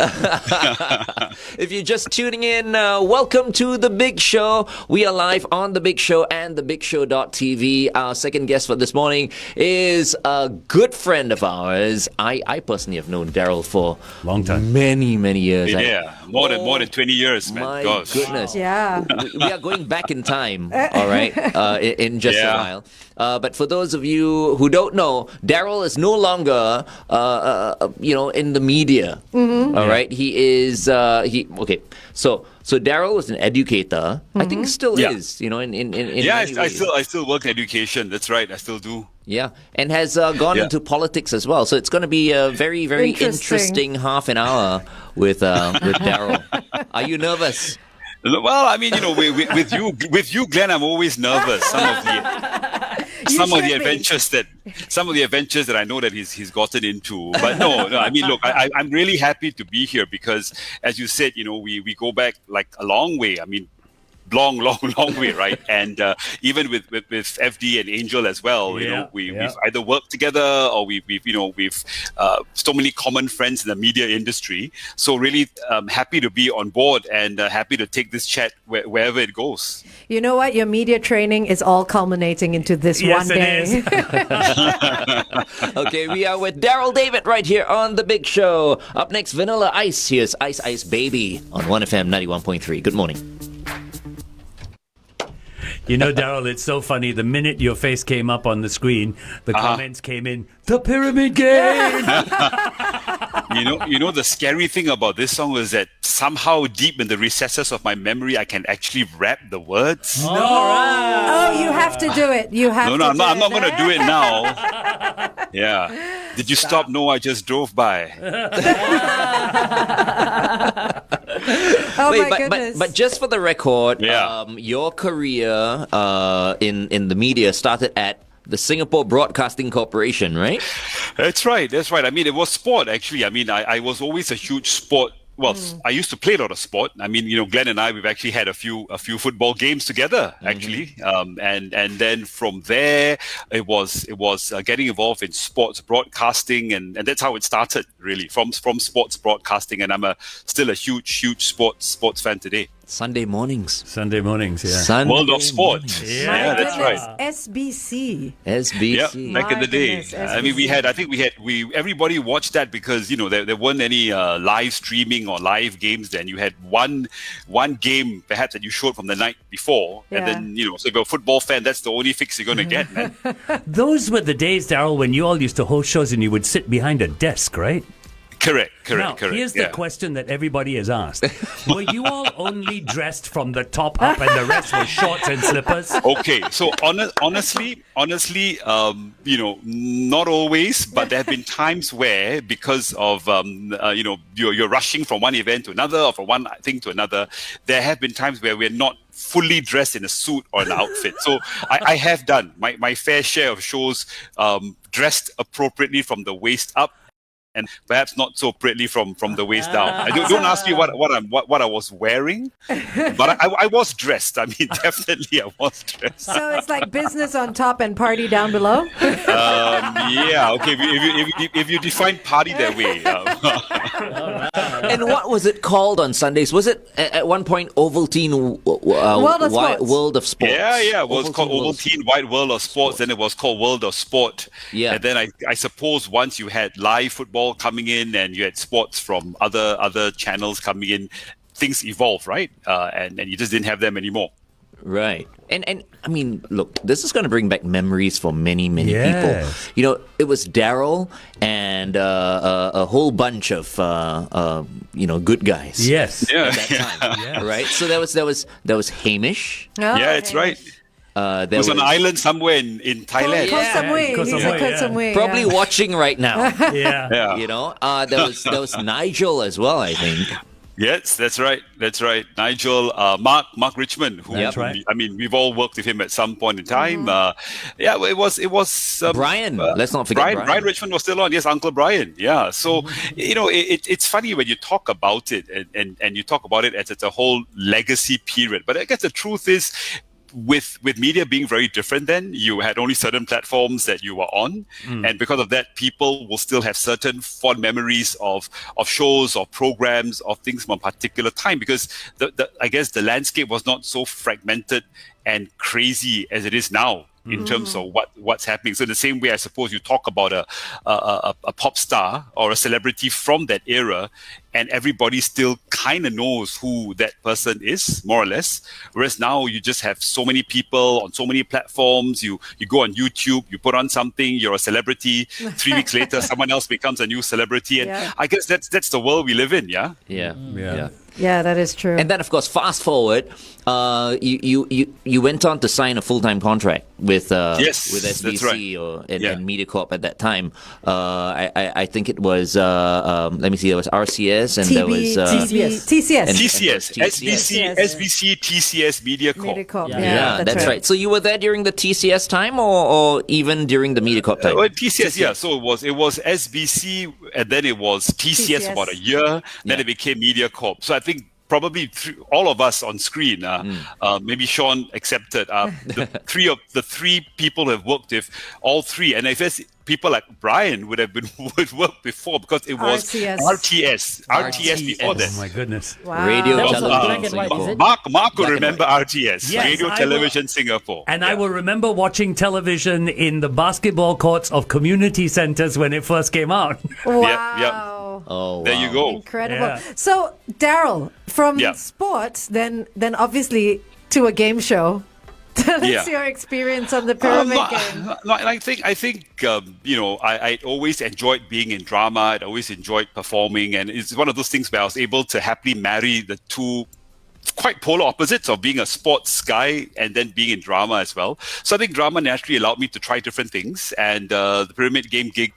Speaker 4: If you're just tuning in, welcome to The Big Show. We are live on The Big Show and thebigshow.tv. Our second guest for this morning is a good friend of ours. I personally have known Darryl for
Speaker 5: Long time.
Speaker 4: many, many years.
Speaker 10: Yeah, more than 20 years, man.
Speaker 4: My
Speaker 10: Gosh.
Speaker 4: goodness.
Speaker 7: Yeah.
Speaker 4: We are going back in time, all right, in just a while. But for those of you who don't know, Darryl is no longer, in the media.
Speaker 7: Mm-hmm.
Speaker 4: All right, he is. Okay. So Darryl was an educator. I think still is. In
Speaker 10: Yeah,
Speaker 4: many
Speaker 10: I
Speaker 4: ways.
Speaker 10: still work in education. That's right. I still do.
Speaker 4: Yeah, and has gone into politics as well. So it's going to be a very, very interesting half an hour with Darryl. Are you nervous?
Speaker 10: Well, I mean, with you, Glenn, I'm always nervous. Some of the adventures that I know that he's gotten into. But no. I mean, look, I'm really happy to be here because, as you said, we go back like a long way. I mean, long way, right? And even with FD and Angel as well, we've either worked together or we've so many common friends in the media industry. So really happy to be on board and happy to take this chat wherever it goes.
Speaker 7: You know what? Your media training is all culminating into this
Speaker 5: Yes,
Speaker 7: one
Speaker 5: it
Speaker 7: day.
Speaker 5: is.
Speaker 4: Okay, we are with Darryl David right here on The Big Show. Up next, Vanilla Ice. Here's Ice Ice Baby on 1FM 91.3. Good morning.
Speaker 5: Darryl, it's so funny. The minute your face came up on the screen, the comments came in, the Pyramid Game!
Speaker 10: The scary thing about this song is that somehow deep in the recesses of my memory, I can actually rap the words.
Speaker 7: Oh, you have to do it. You have to
Speaker 10: I'm
Speaker 7: do
Speaker 10: not
Speaker 7: it.
Speaker 10: going to do it now. Yeah. Did you stop? No, I just drove by.
Speaker 7: Oh,
Speaker 4: Wait,
Speaker 7: my goodness.
Speaker 4: but just for the record,
Speaker 10: Yeah.
Speaker 4: your career in the media started at the Singapore Broadcasting Corporation, right?
Speaker 10: That's right. I mean, it was sport, actually. I mean, I was always a huge sport. Well, I used to play a lot of sport. I mean, Glenn and I, we've actually had a few football games together, actually. And then from there, it was getting involved in sports broadcasting, and that's how it started, really, from sports broadcasting. And I'm still a huge sports fan today.
Speaker 4: Sunday mornings.
Speaker 5: Yeah.
Speaker 10: World of Sport.
Speaker 4: mornings.
Speaker 10: Yeah, that's right.
Speaker 7: SBC.
Speaker 4: SBC.
Speaker 10: Yeah, back in the day.
Speaker 7: goodness,
Speaker 10: I mean, everybody watched that because, there weren't any live streaming or live games then. You had one game perhaps that you showed from the night before.
Speaker 7: Yeah.
Speaker 10: And then, so if you're a football fan, that's the only fix you're going to get, man.
Speaker 5: Those were the days, Darryl, when you all used to host shows and you would sit behind a desk, right?
Speaker 10: Correct.
Speaker 5: Now, here's the question that everybody has asked. Were you all only dressed from the top up and the rest were shorts and slippers?
Speaker 10: Okay, so honestly, not always, but there have been times where, because of you're rushing from one event to another or from one thing to another, there have been times where we're not fully dressed in a suit or an outfit. So I have done my fair share of shows dressed appropriately from the waist up, and perhaps not so appropriately from the waist down. Don't ask me what I was wearing, but I was dressed. I mean, definitely I was dressed.
Speaker 7: So it's like business on top and party down below?
Speaker 10: Yeah, okay. If you define party that way.
Speaker 4: And what was it called on Sundays? Was it at one point Ovaltine World of Sports?
Speaker 10: Yeah. It was called Ovaltine Wide World of Sports, then it was called World of Sport.
Speaker 4: Yeah.
Speaker 10: And then I suppose once you had live football coming in and you had sports from other channels coming in, things evolved, right? And you just didn't have them anymore.
Speaker 4: Right. And I mean, look, this is going to bring back memories for many people. You know, it was Darryl and a whole bunch of good guys.
Speaker 5: Yes.
Speaker 10: Yeah.
Speaker 4: At that time.
Speaker 5: Yes.
Speaker 4: Right. So there was Hamish.
Speaker 10: Yeah, it's right. It was an island somewhere in Thailand.
Speaker 7: Koh Samui.
Speaker 5: Koh
Speaker 7: He's
Speaker 5: Samui,
Speaker 7: a Koh Samui,
Speaker 4: Probably
Speaker 7: yeah.
Speaker 4: watching right now.
Speaker 5: Yeah.
Speaker 4: You know, there was Nigel as well, I think.
Speaker 10: Yes, that's right. Nigel, Mark Richmond, who
Speaker 5: That's right.
Speaker 10: I mean, we've all worked with him at some point in time. It was
Speaker 4: Brian. Let's not forget Brian.
Speaker 10: Brian Richmond was still on. Yes, Uncle Brian. Yeah. So it's funny when you talk about it and you talk about it as it's a whole legacy period. But I guess the truth is, with media being very different, then you had only certain platforms that you were on, and because of that, people will still have certain fond memories of shows or programs of things from a particular time, because I guess the landscape was not so fragmented and crazy as it is now in terms of what's happening. So in the same way, I suppose you talk about a pop star or a celebrity from that era, and everybody still kind of knows who that person is, more or less. Whereas now you just have so many people on so many platforms. You go on YouTube, you put on something, you're a celebrity. 3 weeks later, someone else becomes a new celebrity. And I guess that's the world we live in, yeah?
Speaker 4: Yeah.
Speaker 7: Yeah, that is true.
Speaker 4: And then, of course, fast forward, you went on to sign a full-time contract with SBC
Speaker 10: that's right.
Speaker 4: and MediaCorp at that time. I think it was let me see, there was RCS and there was
Speaker 7: TCS.
Speaker 10: SBC, TCS, MediaCorp.
Speaker 7: Yeah,
Speaker 4: that's right. So you were there during the TCS time or even during the MediaCorp time?
Speaker 10: TCS, yeah. So it was SBC and then it was TCS for about a year. Then it became MediaCorp. So I think probably all of us on screen, maybe Sean accepted, the three people who have worked with, all three. And I guess people like Brian would work before, because it was RTS before that.
Speaker 5: Oh my goodness.
Speaker 7: Wow.
Speaker 4: Radio
Speaker 8: That was
Speaker 4: Television
Speaker 8: black and white, is it?
Speaker 10: Mark will remember RTS,
Speaker 5: Yes,
Speaker 10: Radio
Speaker 5: I
Speaker 10: Television Singapore.
Speaker 5: And I will remember watching television in the basketball courts of community centers when it first came out.
Speaker 7: Wow.
Speaker 4: Oh, wow.
Speaker 10: There you go.
Speaker 7: Incredible.
Speaker 5: Yeah.
Speaker 7: So, Darryl, from sports, then obviously to a game show. Tell us your experience on the pyramid game.
Speaker 10: I think I always enjoyed being in drama. I'd always enjoyed performing, and it's one of those things where I was able to happily marry the two quite polar opposites of being a sports guy and then being in drama as well. So I think drama naturally allowed me to try different things, and the pyramid game gig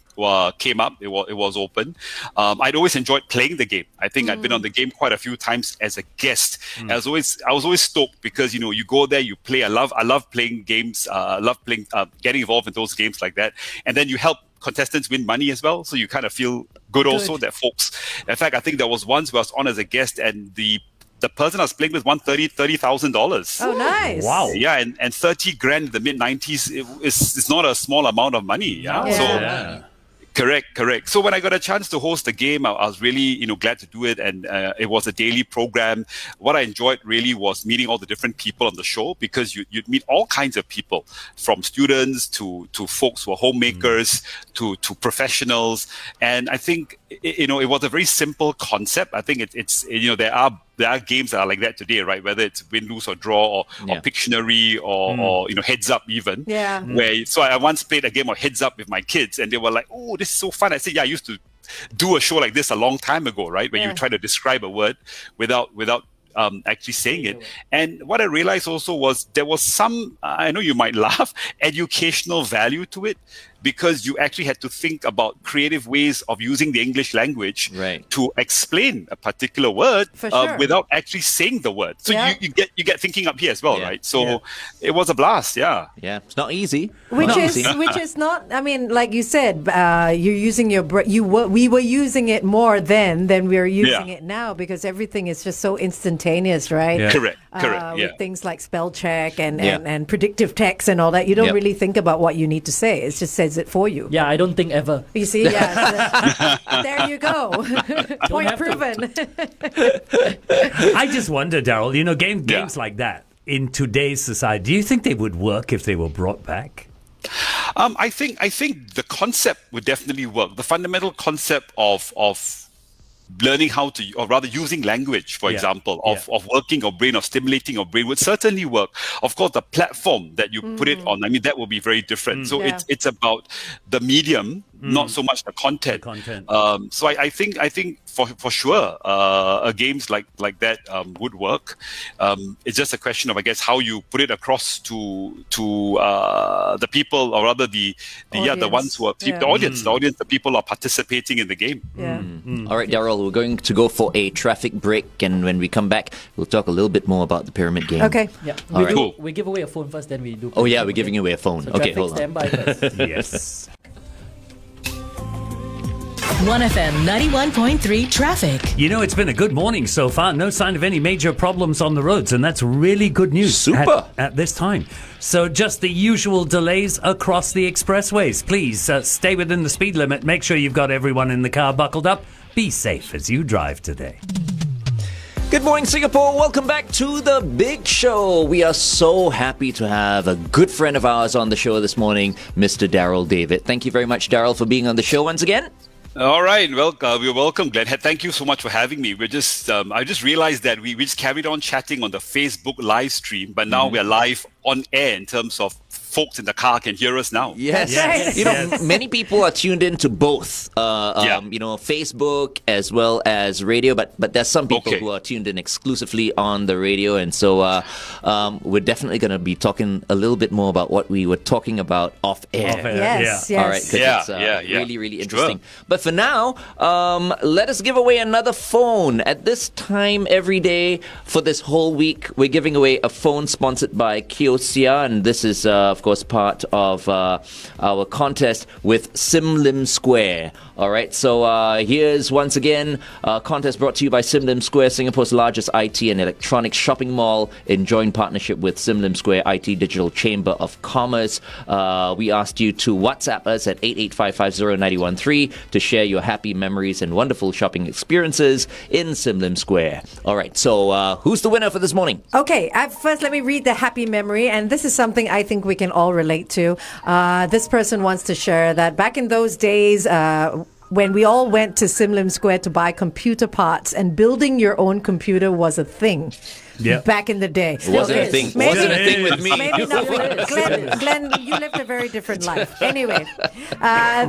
Speaker 10: came up. It was open. I'd always enjoyed playing the game. I think I'd been on the game quite a few times as a guest. I was always stoked because you go there, you play. I love playing games. I love playing, getting involved in those games like that, and then you help contestants win money as well. So you kind of feel good also that folks. In fact, I think there was once where I was on as a guest, and the person I was playing with won $30,000.
Speaker 7: Oh, nice!
Speaker 5: Wow.
Speaker 10: Yeah, and 30 grand in the mid 90s is not a small amount of money. Yeah. So. Correct. So when I got a chance to host the game, I was really, glad to do it, and it was a daily program. What I enjoyed really was meeting all the different people on the show, because you'd meet all kinds of people, from students to folks who are homemakers to professionals, and I think it was a very simple concept. I think it's there are games that are like that today, right? Whether it's win, lose, or draw, or Pictionary, or heads up even.
Speaker 7: Yeah.
Speaker 10: So I once played a game of heads up with my kids, and they were like, "Oh, this is so fun." I said, "Yeah, I used to do a show like this a long time ago, right? Where you try to describe a word without actually saying it." And what I realized also was there was some, I know you might laugh, educational value to it, because you actually had to think about creative ways of using the English language to explain a particular word without actually saying the word. So you get thinking up here as well, right? So it was a blast, Yeah,
Speaker 4: it's not easy.
Speaker 7: Which is not. I mean, like you said, you're using we were using it more then than we're using it now, because everything is just so instantaneous, right?
Speaker 10: Yeah. Correct.
Speaker 7: With things like spell check and predictive text and all that, you don't really think about what you need to say. It just says customize it for you.
Speaker 8: Yeah, I don't think ever.
Speaker 7: You see, yeah. There you go. Point
Speaker 8: have to.
Speaker 7: proven.
Speaker 5: I just wonder, Daryl, games like that in today's society, do you think they would work if they were brought back?
Speaker 10: I think the concept would definitely work. The fundamental concept of learning how to, or rather using language, for example, of working your brain, of stimulating your brain would certainly work. Of course, the platform that you put it on, I mean, that will be very different. So it's about the medium, not so much the content. So I think for sure, games like that would work. It's just a question of, I guess, how you put it across to the people, or rather the ones who are the audience, the people who are participating in the game.
Speaker 7: Yeah.
Speaker 4: All right, Daryl, we're going to go for a traffic break, and when we come back, we'll talk a little bit more about the pyramid game.
Speaker 7: Okay.
Speaker 8: Yeah.
Speaker 4: All right.
Speaker 10: Cool.
Speaker 8: We give away a phone first, then we do.
Speaker 4: Oh yeah, we're giving away a phone.
Speaker 8: So
Speaker 4: Okay,
Speaker 8: traffic,
Speaker 4: hold on.
Speaker 8: stand by first.
Speaker 5: Yes.
Speaker 9: 1FM 91.3 traffic.
Speaker 5: It's been a good morning so far. No sign of any major problems on the roads, and that's really good news.
Speaker 4: Super.
Speaker 5: At this time. So just the usual delays across the expressways. Please stay within the speed limit. Make sure you've got everyone in the car buckled up. Be safe as you drive today.
Speaker 4: Good morning, Singapore. Welcome back to The Big Show. We are so happy to have a good friend of ours on the show this morning, Mr. Darryl David. Thank you very much, Daryl, for being on the show once again.
Speaker 10: All right, well, we're welcome, Glenn. Thank you so much for having me. I just realized that we just carried on chatting on the Facebook live stream, but now we're live on air in terms of folks in the car can hear us now.
Speaker 4: Yes. Many people are tuned into both, Facebook as well as radio, but there's some people who are tuned in exclusively on the radio, and so we're definitely going to be talking a little bit more about what we were talking about off air.
Speaker 7: Yes.
Speaker 4: All right, because it's really, really interesting. Sure. But for now, let us give away another phone. At this time every day for this whole week, we're giving away a phone sponsored by Kiosia, and this is, of course, part of our contest with SimLim Square. All right, so here's once again a contest brought to you by SimLim Square, Singapore's largest IT and electronics shopping mall, in joint partnership with SimLim Square IT Digital Chamber of Commerce. We asked you to WhatsApp us at 88550913 to share your happy memories and wonderful shopping experiences in SimLim Square. All right, so who's the winner for this morning?
Speaker 7: Okay, first let me read the happy memory, and this is something I think we can all relate to. This person wants to share that back in those days, when we all went to SimLim Square to buy computer parts, and building your own computer was a thing.
Speaker 5: Yeah.
Speaker 7: Back in the day.
Speaker 4: It wasn't a thing. Wasn't a thing with me.
Speaker 7: Maybe not. Glenn, you lived a very different life. Anyway,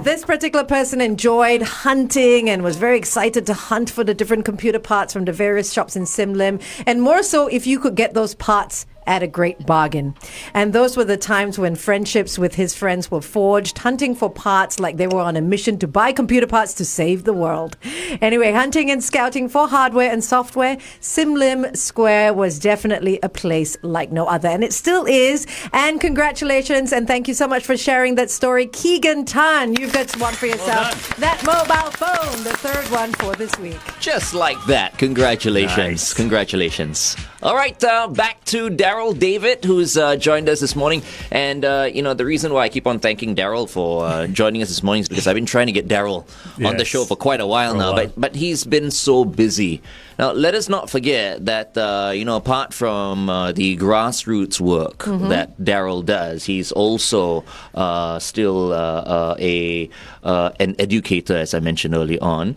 Speaker 7: this particular person enjoyed hunting and was very excited to hunt for the different computer parts from the various shops in SimLim, and more so if you could get those parts at a great bargain. And those were the times when friendships with his friends were forged, hunting for parts like they were on a mission to buy computer parts to save the world. Anyway, hunting and scouting for hardware and software, SimLim Square was definitely a place like no other. And it still is. And congratulations and thank you so much for sharing that story. Keegan Tan, you've got one for yourself. That mobile phone, the third one for this week.
Speaker 4: Just like that. Congratulations.
Speaker 5: Nice.
Speaker 4: Congratulations. All right, back to Darryl David, who's joined us this morning. And, the reason why I keep on thanking Darryl for joining us this morning is because I've been trying to get Darryl on the show for quite a while now, but he's been so busy. Now, let us not forget that, apart from the grassroots work that Darryl does, he's also still an educator, as I mentioned early on.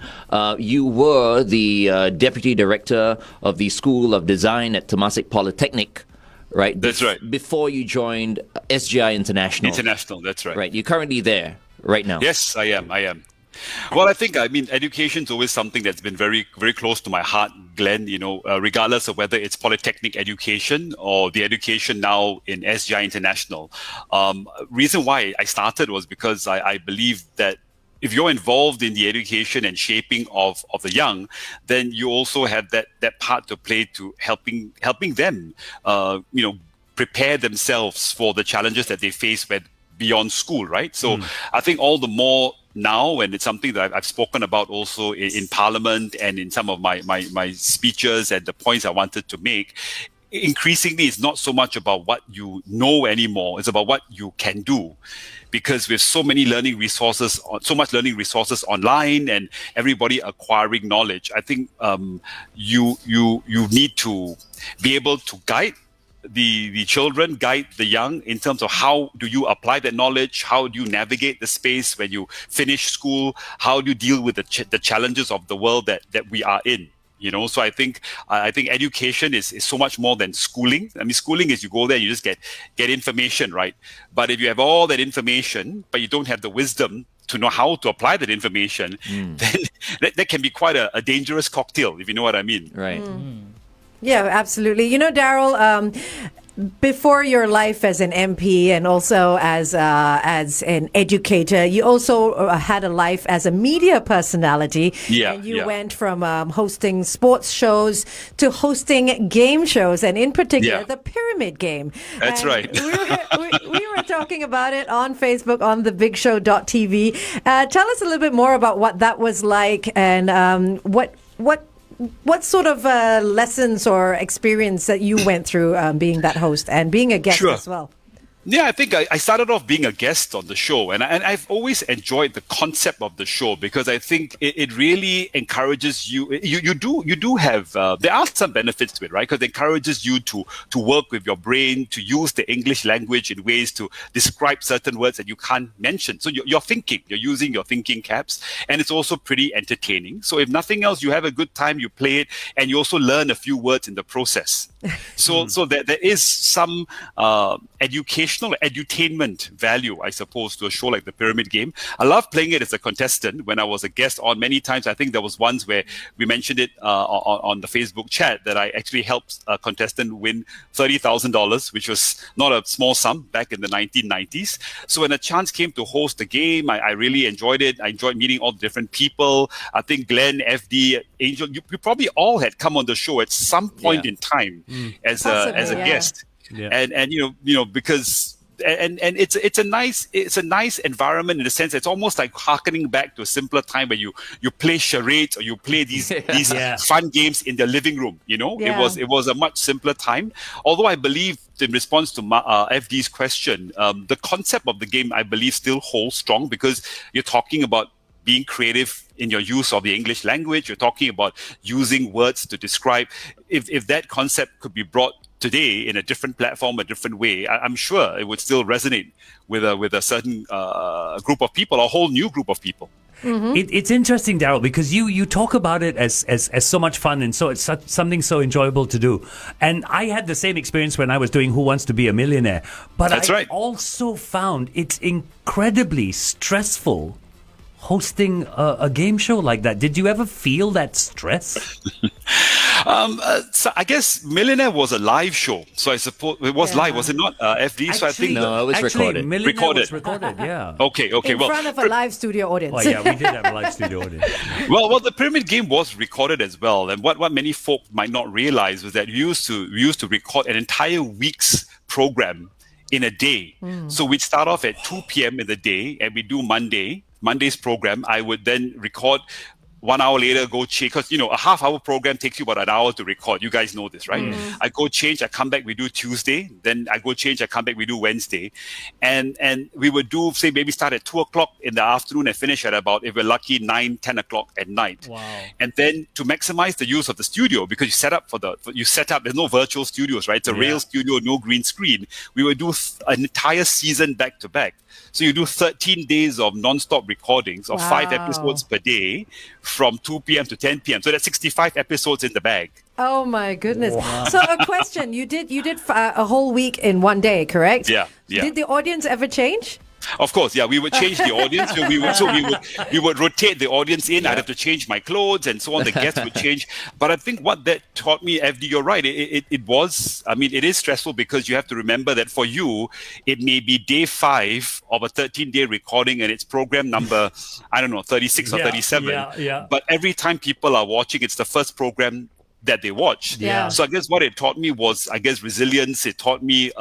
Speaker 4: You were the Deputy Director of the School of Design at Temasek Polytechnic, right?
Speaker 10: That's right.
Speaker 4: Before you joined SGI International.
Speaker 10: International, that's right.
Speaker 4: Right. You're currently there right now.
Speaker 10: Yes, I am. Well, education is always something that's been very, very close to my heart, Glenn, regardless of whether it's polytechnic education or the education now in SGI International. Reason why I started was because I believe that if you're involved in the education and shaping of the young, then you also have that part to play to helping them, prepare themselves for the challenges that they face beyond school, right? So I think all the more now, and it's something that I've spoken about also in Parliament and in some of my speeches and the points I wanted to make, increasingly it's not so much about what you know anymore. It's about what you can do. Because with so many learning resources, so much learning resources online, and everybody acquiring knowledge, I think you need to be able to guide the children, guide the young in terms of how do you apply that knowledge, how do you navigate the space when you finish school, how do you deal with the challenges of the world that we are in. So I think education is so much more than schooling. I mean, schooling is you go there, you just get information, right? But if you have all that information, but you don't have the wisdom to know how to apply that information, then that can be quite a dangerous cocktail, if you know what I mean.
Speaker 4: Right.
Speaker 7: Yeah, absolutely. Daryl, before your life as an MP and also as an educator, you also had a life as a media personality.
Speaker 10: Yeah,
Speaker 7: and you went from hosting sports shows to hosting game shows, and in particular, the Pyramid Game.
Speaker 10: That's right.
Speaker 7: We were talking about it on Facebook on thebigshow.tv. Tell us a little bit more about what that was like, and what sort of lessons or experience that you went through being that host and being a guest as well?
Speaker 10: Yeah, I think I started off being a guest on the show, and I've always enjoyed the concept of the show because I think it really encourages you. You do have there are some benefits to it, right? Because it encourages you to work with your brain, to use the English language in ways to describe certain words that you can't mention. So you're thinking, you're using your thinking caps, and it's also pretty entertaining. So if nothing else, you have a good time, you play it, and you also learn a few words in the process. So there is some educational edutainment value, I suppose, to a show like the Pyramid Game. I love playing it as a contestant when I was a guest on many times. I think there was once where we mentioned it on the Facebook chat that I actually helped a contestant win $30,000, which was not a small sum back in the 1990s. So when a chance came to host the game, I really enjoyed it. I enjoyed meeting all the different people. I think Glenn, FD, Angel, you probably all had come on the show at some point in time as a guest. Yeah. And because it's a nice environment in the sense it's almost like harkening back to a simpler time where you play charades or you play these fun games in the living room. It was a much simpler time. Although I believe, in response to FD's question, the concept of the game I believe still holds strong because you're talking about being creative in your use of the English language. You're talking about using words to describe. If that concept could be brought today in a different platform, a different way, I'm sure it would still resonate with a certain group of people, a whole new group of people.
Speaker 5: Mm-hmm. It's interesting, Darryl, because you talk about it as so much fun and so it's something so enjoyable to do. And I had the same experience when I was doing Who Wants to Be a Millionaire. But I also found it's incredibly stressful hosting a game show like that. Did you ever feel that stress?
Speaker 10: So I guess Millionaire was a live show, so I suppose it was live, was it not, FD? So I think
Speaker 4: no, it was recorded.
Speaker 5: Millionaire was recorded, yeah.
Speaker 10: Okay.
Speaker 7: In front of a live studio audience.
Speaker 5: Oh yeah, we did have a live studio audience.
Speaker 10: Well, the Pyramid Game was recorded as well, and what many folk might not realize was that we used to record an entire week's program in a day. So we'd start off at 2 p.m. in the day, and we do Monday's program. I would then record 1 hour later, go change, because a half-hour program takes you about an hour to record. You guys know this, right? I go change, I come back, we do Tuesday. Then I go change, I come back, we do Wednesday. And we would do, say, maybe start at 2 o'clock in the afternoon and finish at about, if we're lucky, 9, 10 o'clock at night.
Speaker 5: Wow.
Speaker 10: And then to maximize the use of the studio, because you set up, there's no virtual studios, right? It's a real studio, no green screen. We would do an entire season back to back. So you do 13 days of non-stop recordings of 5 episodes per day from 2 p.m. to 10 p.m. So that's 65 episodes in the bag.
Speaker 7: Oh my goodness. Wow. So a question, you did a whole week in one day, correct?
Speaker 10: Yeah.
Speaker 7: Did the audience ever change?
Speaker 10: Of course, yeah. We would change the audience. We would rotate the audience in. I'd have to change my clothes and so on. The guests would change. But I think what that taught me, FD, you're right. It was. I mean, it is stressful because you have to remember that for you, it may be day 5 of a 13-day recording, and it's program number 36 or 37.
Speaker 5: Yeah.
Speaker 10: But every time people are watching, it's the first program that they watched.
Speaker 7: Yeah.
Speaker 10: So I guess what it taught me was, resilience. It taught me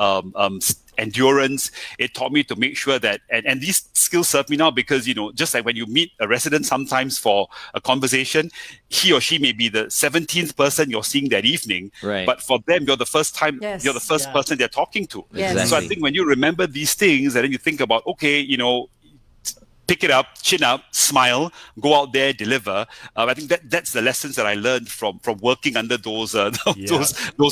Speaker 10: endurance. It taught me to make sure that, and these skills serve me now because, just like when you meet a resident sometimes for a conversation, he or she may be the 17th person you're seeing that evening,
Speaker 4: Right.
Speaker 10: but for them, you're the first
Speaker 7: Yes.
Speaker 10: person they're talking to.
Speaker 7: Yes.
Speaker 10: So I think when you remember these things and then you think about, okay, pick it up, chin up, smile, go out there, deliver. I think that's the lessons that I learned from working under those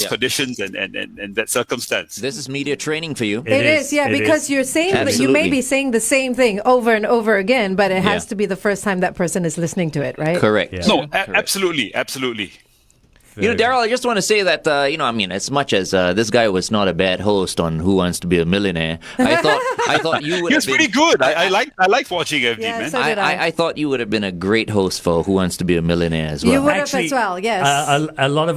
Speaker 10: conditions and that circumstance.
Speaker 4: This is media training for you.
Speaker 7: It is, because you're saying that you may
Speaker 4: Absolutely.
Speaker 7: be saying the same thing over and over again, but it has to be the first time that person is listening to it, right?
Speaker 4: Correct.
Speaker 5: Yeah.
Speaker 10: No, absolutely.
Speaker 4: Daryl, I just want to say that, as much as this guy was not a bad host on Who Wants to Be a Millionaire, I thought you would
Speaker 10: He
Speaker 4: have
Speaker 10: was
Speaker 4: been...
Speaker 10: pretty good. I liked watching FD,
Speaker 7: Yeah,
Speaker 10: man.
Speaker 7: so did I.
Speaker 4: I thought you would have been a great host for Who Wants to Be a Millionaire as well.
Speaker 7: You would have as well, yes.
Speaker 5: A lot of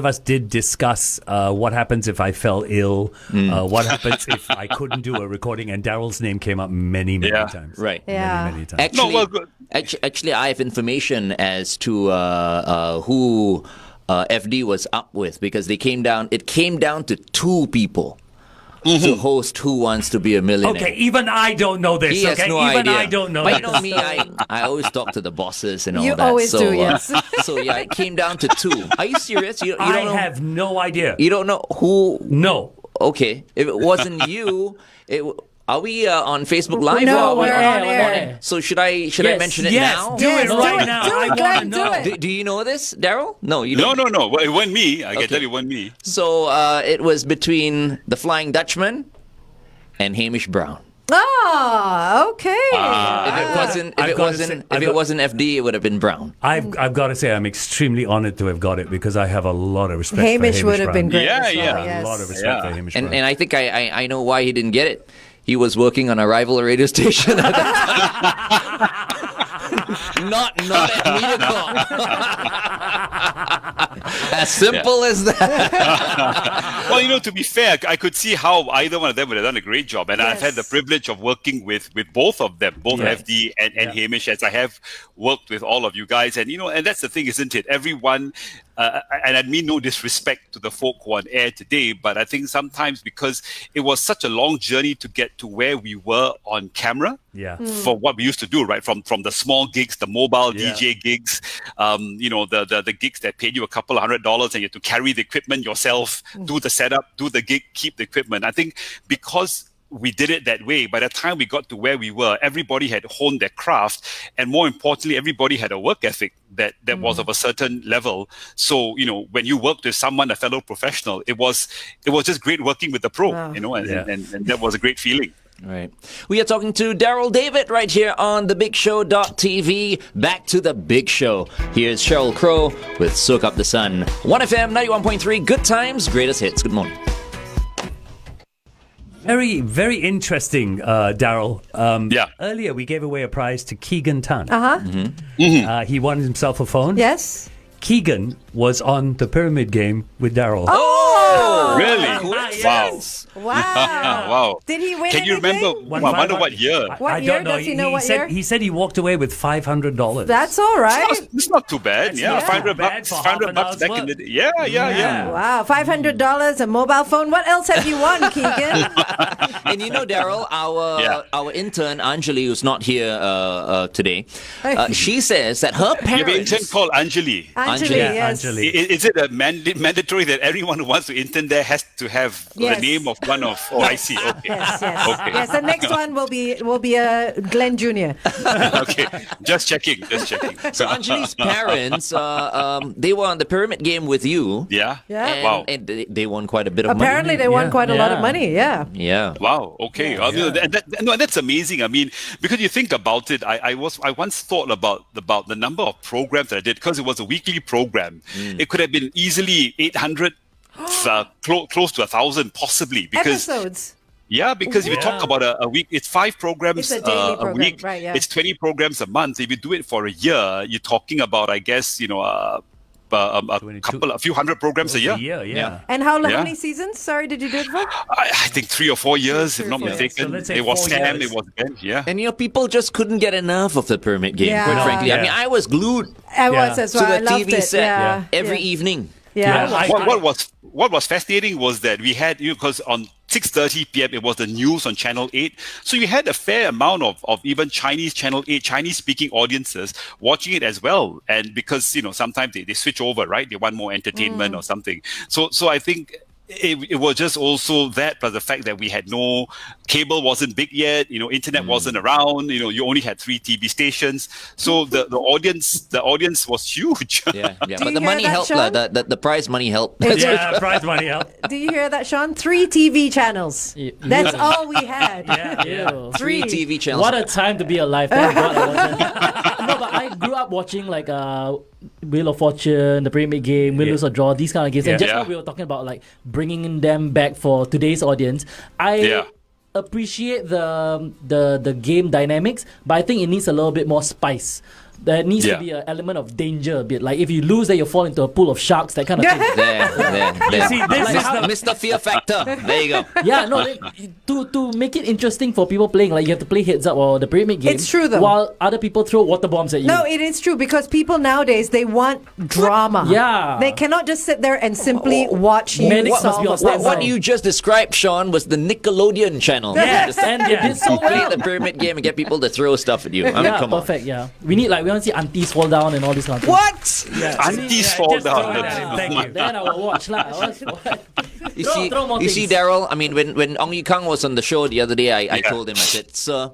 Speaker 5: us did discuss what happens if I fell ill, what happens if I couldn't do a recording, and Daryl's name came up many times.
Speaker 4: Right.
Speaker 7: Yeah.
Speaker 5: Many times.
Speaker 4: Actually,
Speaker 10: good.
Speaker 4: actually, I have information as to who FD was up with because it came down to two people to host Who Wants to Be a Millionaire.
Speaker 5: Okay, even I don't know this.
Speaker 4: He has
Speaker 5: okay,
Speaker 4: no
Speaker 5: even
Speaker 4: idea.
Speaker 5: I don't know.
Speaker 4: But
Speaker 5: this.
Speaker 4: you know me, I always talk to the bosses and all
Speaker 7: You
Speaker 4: that.
Speaker 7: always
Speaker 4: so,
Speaker 7: do, yes.
Speaker 4: So yeah, it came down to two. Are you serious? You
Speaker 5: I
Speaker 4: don't know?
Speaker 5: have no idea.
Speaker 4: You don't know who?
Speaker 5: No.
Speaker 4: Okay, if it wasn't you, are we on Facebook Live?
Speaker 7: No,
Speaker 4: or
Speaker 7: we're
Speaker 4: are we
Speaker 7: on air.
Speaker 4: So should I mention it
Speaker 5: Yes,
Speaker 4: now?
Speaker 5: do
Speaker 7: Yes,
Speaker 5: it
Speaker 7: do
Speaker 5: right
Speaker 7: it,
Speaker 5: now.
Speaker 7: do it,
Speaker 5: I want to
Speaker 7: Glenn, do
Speaker 5: know.
Speaker 7: it.
Speaker 4: Do you know this, Daryl? No, you
Speaker 10: No,
Speaker 4: don't.
Speaker 10: no. It wasn't me. I can
Speaker 4: Okay.
Speaker 10: tell you it wasn't me.
Speaker 4: So it was between the Flying Dutchman and Hamish Brown.
Speaker 7: Oh, okay.
Speaker 4: If it wasn't FD, it would have been Brown.
Speaker 5: I've got to say, I'm extremely honored to have got it because I have a lot of respect
Speaker 7: Hamish
Speaker 5: for
Speaker 7: would have been
Speaker 5: Brown.
Speaker 7: great.
Speaker 10: Yeah,
Speaker 7: as well,
Speaker 10: yeah.
Speaker 7: yes.
Speaker 5: A lot of respect for Hamish Brown.
Speaker 4: And I think I know why he didn't get it. He was working on a rival radio station at that time. not at MediaCorp. As simple as that.
Speaker 10: Well, to be fair, I could see how either one of them would have done a great job. And I've had the privilege of working with both of them, both FD and Hamish, as I have worked with all of you guys. And, and that's the thing, isn't it? Everyone, and I mean no disrespect to the folk who are on air today, but I think sometimes because it was such a long journey to get to where we were on camera, for what we used to do, right? From the small gigs, the mobile DJ gigs, the gigs that paid you a couple of $100 and you had to carry the equipment yourself, do the setup, do the gig, keep the equipment. I think because we did it that way, by the time we got to where we were, everybody had honed their craft, and more importantly, everybody had a work ethic that was of a certain level. So, when you worked with someone, a fellow professional, it was just great working with the pro, and that was a great feeling.
Speaker 4: Right. We are talking to Darryl David right here on thebigshow.tv. Back to the big show. Here's Sheryl Crow with Soak Up the Sun. 1FM 91.3, good times, greatest hits. Good morning.
Speaker 5: Very, very interesting, Darryl.
Speaker 10: Yeah.
Speaker 5: Earlier, we gave away a prize to Keegan Tan.
Speaker 7: Uh-huh.
Speaker 5: He won himself a phone.
Speaker 7: Yes.
Speaker 5: Keegan was on the Pyramid Game with Darryl.
Speaker 7: Oh!
Speaker 10: Really?
Speaker 7: Yes. Wow.
Speaker 10: Wow.
Speaker 7: Did he win
Speaker 10: Can you
Speaker 7: anything?
Speaker 10: remember? I wonder what year.
Speaker 7: What
Speaker 5: I
Speaker 7: year?
Speaker 5: don't know.
Speaker 7: Does he know what
Speaker 5: said,
Speaker 7: year?
Speaker 5: He said he walked away with $500.
Speaker 7: That's all right.
Speaker 10: It's not too bad.
Speaker 5: That's
Speaker 10: Yeah,
Speaker 5: not
Speaker 10: 500
Speaker 5: too bad
Speaker 10: bucks.
Speaker 5: for
Speaker 10: 500
Speaker 5: half an
Speaker 10: bucks
Speaker 5: hour's
Speaker 10: back in
Speaker 5: work.
Speaker 10: the day. Yeah.
Speaker 7: Wow, $500, a mobile phone. What else have you won, Keegan?
Speaker 4: And Darryl, our intern, Anjali, who's not here today, she says that her
Speaker 10: You have an
Speaker 4: parents...
Speaker 10: intern called Anjali.
Speaker 7: Anjali,
Speaker 5: Yeah,
Speaker 7: yes.
Speaker 5: Anjali.
Speaker 10: Is it a mandatory that everyone who wants to intern there has to have
Speaker 7: Yes.
Speaker 10: the name of one of? Oh, I see. Okay.
Speaker 7: Yes.
Speaker 10: Okay.
Speaker 7: Yes, the next one will be Glenn Jr.
Speaker 10: Okay. Just checking.
Speaker 4: So Anjali's parents, they were on the Pyramid Game with you.
Speaker 10: Yeah.
Speaker 7: Yeah.
Speaker 4: And,
Speaker 10: Wow.
Speaker 4: and they won quite a bit of
Speaker 7: Apparently,
Speaker 4: money.
Speaker 7: they won quite a lot of
Speaker 5: Yeah.
Speaker 7: money. Yeah.
Speaker 4: Yeah.
Speaker 10: Wow. Okay. That's amazing. I mean, because you think about it, I once thought about the number of programs that I did because it was a weekly program. It could have been easily 800, close to 1,000, possibly. Because
Speaker 7: Episodes.
Speaker 10: yeah, because if you talk about a week, it's 5 programs
Speaker 7: It's a daily program,
Speaker 10: week.
Speaker 7: right, yeah.
Speaker 10: It's 20 programs a month. If you do it for a year, you're talking about, I guess, a few hundred programs a year.
Speaker 5: Yeah.
Speaker 7: And how
Speaker 10: Yeah.
Speaker 7: many seasons? Sorry, did you do it for?
Speaker 10: I think 3 or 4 years, if
Speaker 7: 3 or
Speaker 10: not
Speaker 7: 4 years.
Speaker 10: mistaken.
Speaker 5: So let's say
Speaker 10: It was
Speaker 5: 4
Speaker 10: Sam,
Speaker 5: years.
Speaker 10: it was Ben. Yeah.
Speaker 4: And people just couldn't get enough of the Pyramid Game,
Speaker 7: Yeah.
Speaker 4: quite
Speaker 7: No.
Speaker 4: frankly. I
Speaker 5: Yeah.
Speaker 4: mean, I was glued
Speaker 7: I was as well.
Speaker 4: to
Speaker 7: I
Speaker 4: the
Speaker 7: loved
Speaker 4: TV
Speaker 7: it.
Speaker 4: set
Speaker 7: Yeah.
Speaker 4: every evening.
Speaker 7: Yeah.
Speaker 5: Yeah.
Speaker 10: What was fascinating was that we had, because on 6:30 p.m. it was the news on Channel 8. So you had a fair amount of even Chinese Channel 8, Chinese-speaking audiences watching it as well. And because, sometimes they switch over, right? They want more entertainment or something. So I think it was just also that, plus the fact that we had no cable, wasn't big yet, internet wasn't around, you only had 3 TV stations. So the audience was huge.
Speaker 4: Yeah. But the money helped, the prize money helped.
Speaker 5: Yeah, prize money helped.
Speaker 7: Do you hear that, Sean? 3 TV channels. That's all we had.
Speaker 8: Yeah.
Speaker 4: 3 TV channels.
Speaker 8: What a time to be alive. Thank God I wasn't. No, but I grew up watching like Wheel of Fortune, the Pyramid Game, Win, Lose or Draw, these kind of games. And just now we were talking about like bringing them back for today's audience. I appreciate the game dynamics, but I think it needs a little bit more spice. There needs to be an element of danger a bit. Like if you lose, then you fall into a pool of sharks, that kind of thing.
Speaker 4: There.
Speaker 5: See, this is
Speaker 4: Mr. Fear Factor. There you go.
Speaker 8: Yeah, no, to make it interesting for people playing, like you have to play Heads Up or the Pyramid Game.
Speaker 7: It's true though.
Speaker 8: While other people throw water bombs at you.
Speaker 7: No, it is true because people nowadays, they want drama.
Speaker 8: Yeah.
Speaker 7: They cannot just sit there and simply watch you
Speaker 8: Medics must
Speaker 7: solve
Speaker 8: be on
Speaker 7: a
Speaker 8: standby.
Speaker 7: puzzle.
Speaker 4: What you just described, Sean, was the Nickelodeon channel.
Speaker 8: Yes, and they did so
Speaker 4: Play
Speaker 8: well.
Speaker 4: the pyramid game and get people to throw stuff at you. I mean, come
Speaker 8: perfect, We want to see aunties fall down and all this kind of thing.
Speaker 4: What?
Speaker 8: Yeah.
Speaker 10: Aunties fall
Speaker 5: just throw
Speaker 10: down.
Speaker 5: it at him. Thank you.
Speaker 8: Then I will watch lah.
Speaker 4: You
Speaker 8: Throw more
Speaker 4: see,
Speaker 8: things.
Speaker 4: Daryl. I mean, when Ong Yi Kang was on the show the other day, I told him, I said, "Sir,